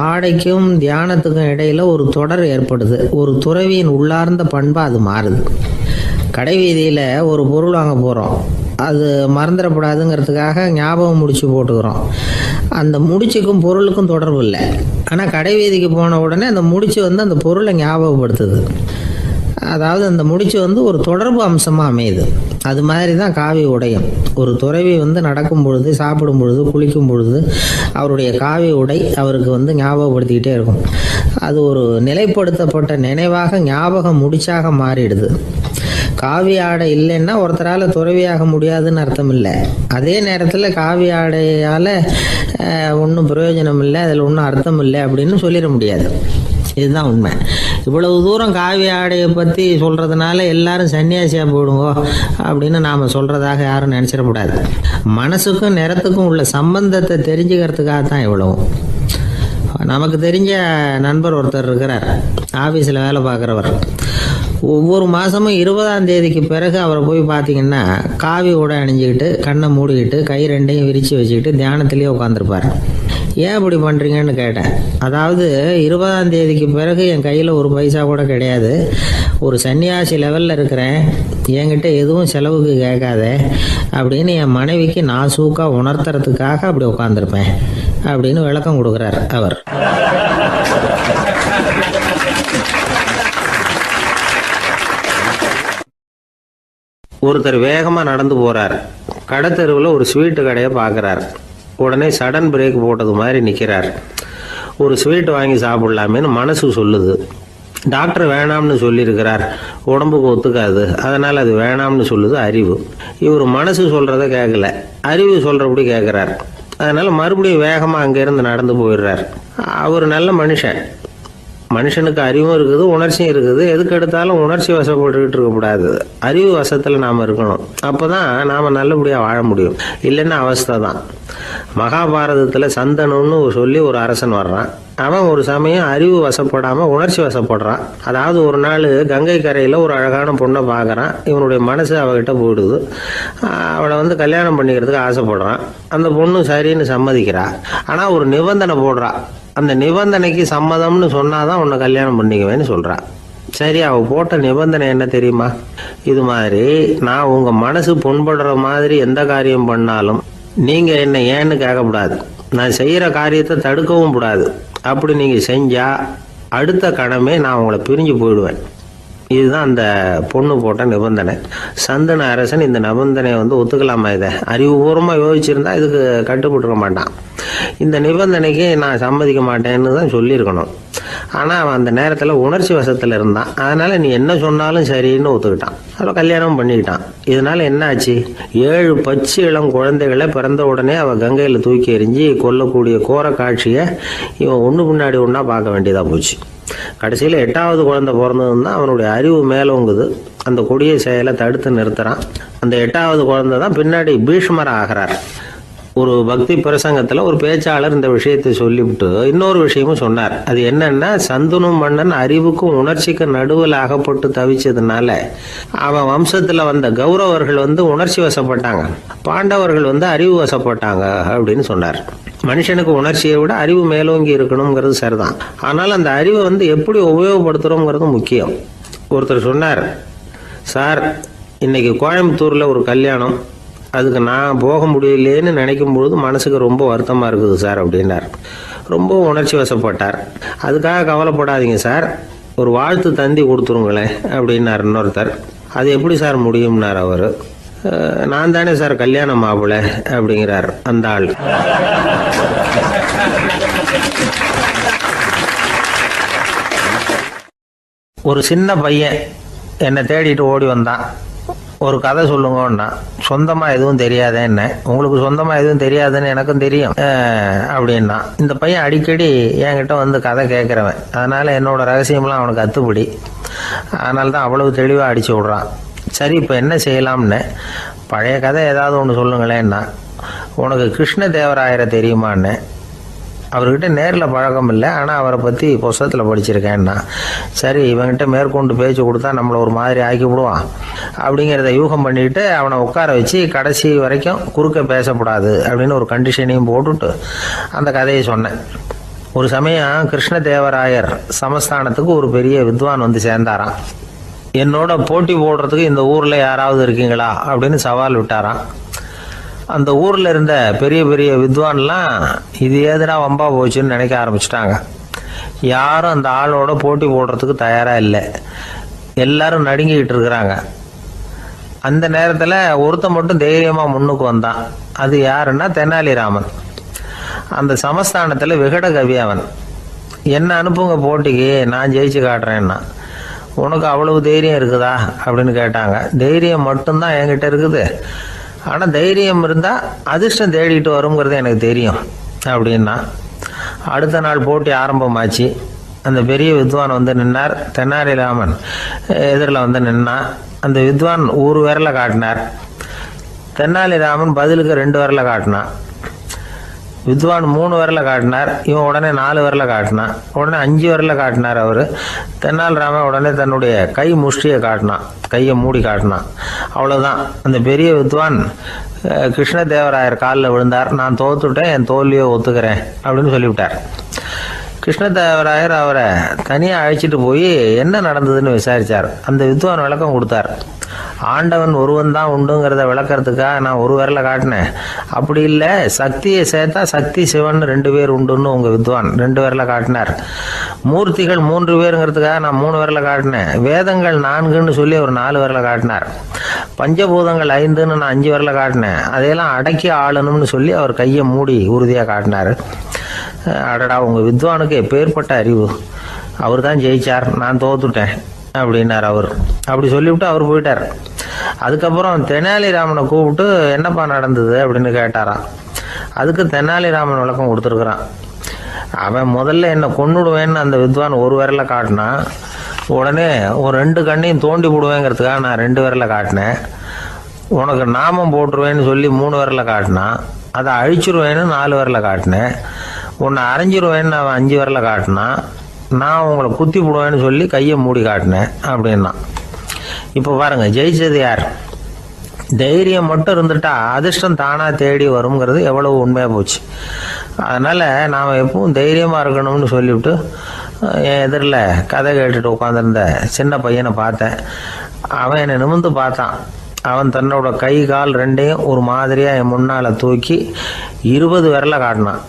ஆடைக்கும் தியானத்துக்கும் இடையில ஒரு தொடர் ஏற்படுது. ஒரு துறவியின் உள்ளார்ந்த பண்பாக அது மாறுது. கடை வீதியில் ஒரு பொருள் வாங்க போகிறோம், அது மறந்துடக்கூடாதுங்கிறதுக்காக ஞாபகம் முடிச்சு போட்டுக்கிறோம். அந்த முடிச்சுக்கும் பொருளுக்கும் தொடர்பு இல்லை. ஆனால் கடை வீதிக்கு போன உடனே அந்த முடிச்சு அந்த பொருளை ஞாபகப்படுத்துது. அதாவது அந்த முடிச்சு ஒரு தொடர்பு அம்சமாக அமையுது. அது மாதிரி தான் காவி உடையும். ஒரு துறவி நடக்கும் பொழுது, சாப்பிடும் பொழுது, குளிக்கும் பொழுது அவருடைய காவி உடை அவருக்கு ஞாபகப்படுத்திக்கிட்டே இருக்கும். அது ஒரு நிலைப்படுத்தப்பட்ட நினைவாக ஞாபக முடிச்சாக மாறிடுது. காவி ஆடை இல்லைன்னா ஒருத்தரால் துறவியாக முடியாதுன்னு அர்த்தம் இல்லை. அதே நேரத்தில் காவி ஆடையால் ஒன்றும் பிரயோஜனம் இல்லை, அதில் ஒன்றும் அர்த்தம் இல்லை அப்படின்னு சொல்லிட முடியாது. இதுதான் உண்மை. இவ்வளவு தூரம் காவி ஆடையை பற்றி சொல்கிறதுனால எல்லாரும் சன்னியாசியாக போயிடுங்க அப்படின்னு நாம் சொல்கிறதாக யாரும் நினச்சிடக்கூடாது. மனசுக்கும் நிறத்துக்கும் உள்ள சம்பந்தத்தை தெரிஞ்சுக்கிறதுக்காக தான் இவ்வளவும். நமக்கு தெரிஞ்ச நண்பர் ஒருத்தர் இருக்கிறார், ஆஃபீஸில் வேலை பார்க்குறவர். ஒவ்வொரு மாதமும் 20ஆம் தேதிக்கு பிறகு அவரை போய் பார்த்தீங்கன்னா காவி உடை அணிஞ்சிக்கிட்டு, கண்ணை மூடிக்கிட்டு, கை ரெண்டையும் விரித்து வச்சுக்கிட்டு தியானத்திலேயே உட்காந்துருப்பார். ஏன் இப்படி பண்ணுறீங்கன்னு கேட்டேன். அதாவது 20ஆம் தேதிக்கு பிறகு என் கையில் ஒரு பைசா கூட கிடையாது, ஒரு சன்னியாசி லெவலில் இருக்கிறேன், என்கிட்ட எதுவும் செலவுக்கு கேட்காத அப்படின்னு என் மனைவிக்கு நான் சூக்காக உணர்த்துறதுக்காக அப்படி உட்காந்துருப்பேன் அப்படின்னு விளக்கம் கொடுக்குறார் அவர். ஒருத்தர் வேகமாக நடந்து போகிறார். கடைத்தெருவில் ஒரு ஸ்வீட்டு கடையை பார்க்குறார். உடனே சடன் பிரேக் போட்டது மாதிரி நிற்கிறார். ஒரு ஸ்வீட் வாங்கி சாப்பிட்லாமேன்னு மனசு சொல்லுது. டாக்டர் வேணாம்னு சொல்லியிருக்கிறார், உடம்புக்கு ஒத்துக்காது, அதனால் அது வேணாம்னு சொல்லுது அறிவு. இவர் மனசு சொல்கிறத கேட்கல, அறிவு சொல்கிறபடி கேட்குறார். அதனால் மறுபடியும் வேகமாக அங்கேருந்து நடந்து போயிடுறார். அவர் நல்ல மனுஷன். மனுஷனுக்கு அறிவும் இருக்குது, உணர்ச்சியும் இருக்குது. எதுக்கு எடுத்தாலும் உணர்ச்சி வசப்பட்டுக்கிட்டு இருக்கக்கூடாது, அறிவு வசத்தில் நாம் இருக்கணும். அப்போ தான் நாம் நல்லபடியாக வாழ முடியும். இல்லைன்னா அவஸ்தை தான். மகாபாரதத்தில் சந்தனுன்னு சொல்லி ஒரு அரசன் வர்றான். அவன் ஒரு சமயம் அறிவு வசப்படாமல் உணர்ச்சி வசப்படுறான். அதாவது ஒரு நாள் கங்கை கரையில் ஒரு அழகான பொண்ணை பார்க்குறான். இவனுடைய மனசு அவகிட்ட போயிடுது. அவளை கல்யாணம் பண்ணிக்கிறதுக்கு ஆசைப்படுறான். அந்த பொண்ணு சரின்னு சம்மதிக்கிறா. ஆனால் ஒரு நிபந்தனை போடுறா. அந்த நிபந்தனைக்கு சம்மதம்னு சொன்னாதான் உன்னை கல்யாணம் பண்ணிக்குவேன்னு சொல்றா. சரி, அவ போட்ட நிபந்தனை என்ன தெரியுமா? இது மாதிரி, நான் உங்க மனசு புண்படுற மாதிரி எந்த காரியம் பண்ணாலும் நீங்க என்ன ஏன்னு கேட்கக்கூடாது, நான் செய்யற காரியத்தை தடுக்கவும் கூடாது. அப்படி நீங்க செஞ்சா அடுத்த கணமே நான் உங்களை பிரிஞ்சு போயிடுவேன். இதுதான் அந்த பொண்ணு போட்ட நிபந்தனை. சந்தன அரசன் இந்த நிபந்தனையை ஒத்துக்கலாமா? இதை அறிவுபூர்வமாக யோசிச்சிருந்தா இதுக்கு கட்டுப்பட்டுக்க மாட்டான். இந்த நிபந்தனைக்கு நான் சம்மதிக்க மாட்டேன்னு தான் சொல்லியிருக்கணும். ஆனால் அவன் அந்த நேரத்தில் உணர்ச்சி வசத்தில் இருந்தான். அதனால் நீ என்ன சொன்னாலும் சரின்னு ஒத்துக்கிட்டான். அவளை கல்யாணம் பண்ணிக்கிட்டான். இதனால் என்ன ஆச்சு? 7 பச்சை இளம் குழந்தைகளை பிறந்த உடனே அவள் கங்கையில் தூக்கி எறிஞ்சி கொல்லக்கூடிய கோர காட்சியை இவன் ஒன்று முன்னாடி ஒன்றா பார்க்க வேண்டியதாக போச்சு. கடைசியில் 8வது குழந்தை பிறந்ததுன்னா அவனுடைய அறிவு மேலோங்குது. அந்த கொடிய செயலை தடுத்து நிறுத்துறான். அந்த 8வது குழந்தை தான் பின்னாடி பீஷ்மர் ஆகிறார். ஒரு பக்தி பிரசங்கத்தில் ஒரு பேச்சாளர் இந்த விஷயத்தை சொல்லிவிட்டு இன்னொரு விஷயமும் சொன்னார். அது என்னன்னா, சந்துனு மன்னன் அறிவுக்கும் உணர்ச்சிக்கும் நடுவில் அகப்பட்டு தவிச்சதுனால அவன் வம்சத்தில் வந்த கௌரவர்கள் உணர்ச்சி வசப்பட்டாங்க, பாண்டவர்கள் அறிவு வசப்பட்டாங்க அப்படின்னு சொன்னார். மனுஷனுக்கு உணர்ச்சியை விட அறிவு மேலோங்கி இருக்கணுங்கிறது சரிதான். ஆனால் அந்த அறிவை எப்படி உபயோகப்படுத்துகிறோங்கிறது முக்கியம். ஒருத்தர் சொன்னார், சார் இன்னைக்கு கோயம்புத்தூரில் ஒரு கல்யாணம், அதுக்கு நான் போக முடியலேன்னு நினைக்கும் பொழுது மனசுக்கு ரொம்ப வருத்தமாக இருக்குது சார் அப்படின்னார். ரொம்ப உணர்ச்சி வசப்பட்டார். அதுக்காக கவலைப்படாதீங்க சார், ஒரு வாழ்த்து தந்தி கொடுத்துருங்களேன் அப்படின்னார் இன்னொருத்தர். அது எப்படி சார் முடியும்னார் அவர். நான் தானே சார் கல்யாண மாப்பிள்ளை அப்படிங்கிறார் அந்த ஆள். ஒரு சின்ன பையன் என்னை தேடிட்டு ஓடி வந்தான். ஒரு கதை சொல்லுங்கன்னா, சொந்தமாக எதுவும் தெரியாதே என்ன, உங்களுக்கு சொந்தமாக எதுவும் தெரியாதுன்னு எனக்கும் தெரியும் அப்படின்னா. இந்த பையன் அடிக்கடி என்கிட்ட கதை கேட்குறவன், அதனால் என்னோட ரகசியம்லாம் அவனுக்கு அத்துப்படி. அதனால தான் அவ்வளவு தெளிவாக அடித்து விட்றான். சரி, இப்போ என்ன செய்யலாம்னு, பழைய கதை ஏதாவது ஒன்று சொல்லுங்களேன்னா. உனக்கு கிருஷ்ணதேவராயரை தெரியுமான்னு. அவர்கிட்ட நேரில் பழக்கம் இல்லை, ஆனால் அவரை பற்றி புஸ்தகத்தில் படிச்சிருக்கேன்னா. சரி, இவன்கிட்ட மேற்கொண்டு பேச்சு கொடுத்தா நம்மளை ஒரு மாதிரி ஆக்கி விடுவான் அப்படிங்கிறத யூகம் பண்ணிட்டு அவனை உட்கார வச்சு கடைசி வரைக்கும் குறுக்க பேசக்கூடாது அப்படின்னு ஒரு கண்டிஷனையும் போட்டுட்டு அந்த கதையை சொன்னேன். ஒரு சமயம் கிருஷ்ணதேவராயர் சமஸ்தானத்துக்கு ஒரு பெரிய வித்வான் சேர்ந்தாராம். என்னோட போட்டி போடுறதுக்கு இந்த ஊரில் யாராவது இருக்கீங்களா அப்படின்னு சவால் விட்டாராம். அந்த ஊரில் இருந்த பெரிய பெரிய வித்வான்லாம் இது ஏதுனா வம்பா போச்சுன்னு நினைக்க ஆரம்பிச்சிட்டாங்க. யாரும் அந்த ஆளோட போட்டி போடுறதுக்கு தயாராக இல்லை. எல்லாரும் நடுங்கிக்கிட்டு இருக்கிறாங்க. அந்த நேரத்தில் ஒருத்தன் மட்டும் தைரியமாக முன்னுக்கு வந்தான். அது யாருன்னா தெனாலிராமன். அந்த சமஸ்தானத்தில் விகட கவி அவன். என்ன அனுப்புங்க போட்டிக்கு, நான் ஜெயிச்சு காட்டுறேன்னா. உனக்கு அவ்வளவு தைரியம் இருக்குதா அப்படின்னு கேட்டாங்க. தைரியம் மட்டும்தான் என்கிட்ட இருக்குது, ஆனால் தைரியம் இருந்தால் அதிர்ஷ்டம் தேடிட்டு வருங்கிறது எனக்கு தெரியும் அப்படின்னா. அடுத்த நாள் போட்டி ஆரம்பமாச்சு. அந்த பெரிய வித்வான் வந்து நின்னார். தெனாலிராமன் எதிரில் வந்து நின்னான். அந்த வித்வான் ஒரு விரலை காட்டினார். தெனாலிராமன் பதிலுக்கு 2 விரலை காட்டினான். வித்வான் 3 விரலை காட்டினார். இவன் உடனே 4 விரலை காட்டினான். உடனே 5 விரலை காட்டினார் அவர். தெனாலிராமன் உடனே தன்னுடைய கை முஷ்டியை காட்டினான், கையை மூடி காட்டினான். அவ்வளோதான். அந்த பெரிய வித்வான் கிருஷ்ணதேவராயர் காலில் விழுந்தார். நான் தோத்துட்டேன், என் தோல்வியை ஒத்துக்கிறேன் அப்படின்னு சொல்லிவிட்டார். கிருஷ்ணதேவராயர் அவரை தனியாக அழைச்சிட்டு போய் என்ன நடந்ததுன்னு விசாரித்தார். அந்த வித்வான் விளக்கம் கொடுத்தார். ஆண்டவன் ஒருவன் தான் உண்டுங்கிறத விளக்கிறதுக்காக நான் ஒரு விரலை காட்டினேன். அப்படி இல்லை, சக்தியை சேர்த்தா சக்தி சிவன் 2 பேர் உண்டுன்னு உங்கள் வித்வான் 2 விரலை காட்டினார். மூர்த்திகள் 3 பேருங்கிறதுக்காக நான் 3 விரலை காட்டினேன். வேதங்கள் 4ன்னு சொல்லி ஒரு 4 விரலை காட்டினார். பஞ்சபூதங்கள் 5ன்னு நான் 5 விரலை காட்டினேன். அதையெல்லாம் அடக்கி ஆளணும்னு சொல்லி அவர் கையை மூடி உறுதியாக காட்டினார். அடடா, உங்கள் வித்வானுக்கு எப்பேற்பட்ட அறிவு! அவர் தான் ஜெயிச்சார், நான் தோத்துட்டேன் அப்படின்னார் அவர். அப்படி சொல்லிவிட்டு அவர் போயிட்டார். அதுக்கப்புறம் தெனாலிராமனை கூப்பிட்டு என்னப்பா நடந்தது அப்படின்னு கேட்டாராம். அதுக்கு தெனாலிராமன் விளக்கம் கொடுத்துருக்குறான். அவன் முதல்ல என்னை கொன்னுடுவேன்னு அந்த வித்வான் ஒரு விரலை காட்டினான். உடனே ஒரு 2 கண்ணையும் தோண்டி போடுவேங்கிறதுக்காக நான் 2 விரலை காட்டினேன். உனக்கு நாமம் போட்டுருவேன்னு சொல்லி 3 விரலை காட்டினான். அதை அழிச்சிருவேன்னு 4 விரலை காட்டினேன். உன்னை அரைஞ்சிருவேன்னு அவன் 5 விரலை காட்டினான். நான் உங்களை குத்தி போடுவேன்னு சொல்லி கையை மூடி காட்டினேன் அப்படின்னா. இப்போ பாருங்க, ஜெயிச்சது யார்? தைரியம் மட்டும் இருந்துட்டா அதிர்ஷ்டம் தானாக தேடி வருங்கிறது எவ்வளவு உண்மையாக போச்சு. அதனால் நாம் எப்பவும் தைரியமாக இருக்கணும்னு சொல்லிவிட்டு என் எதிரில் கதை கேட்டுட்டு உட்காந்துருந்த சின்ன பையனை பார்த்தேன். அவன் என்னை நிமிர்ந்து பார்த்தான். அவன் தன்னோட கை கால் 2ஐயும் ஒரு மாதிரியாக என் முன்னால் தூக்கி 20 விரலை காட்டினான்.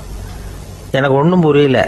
எனக்கு ஒன்றும் புரியல.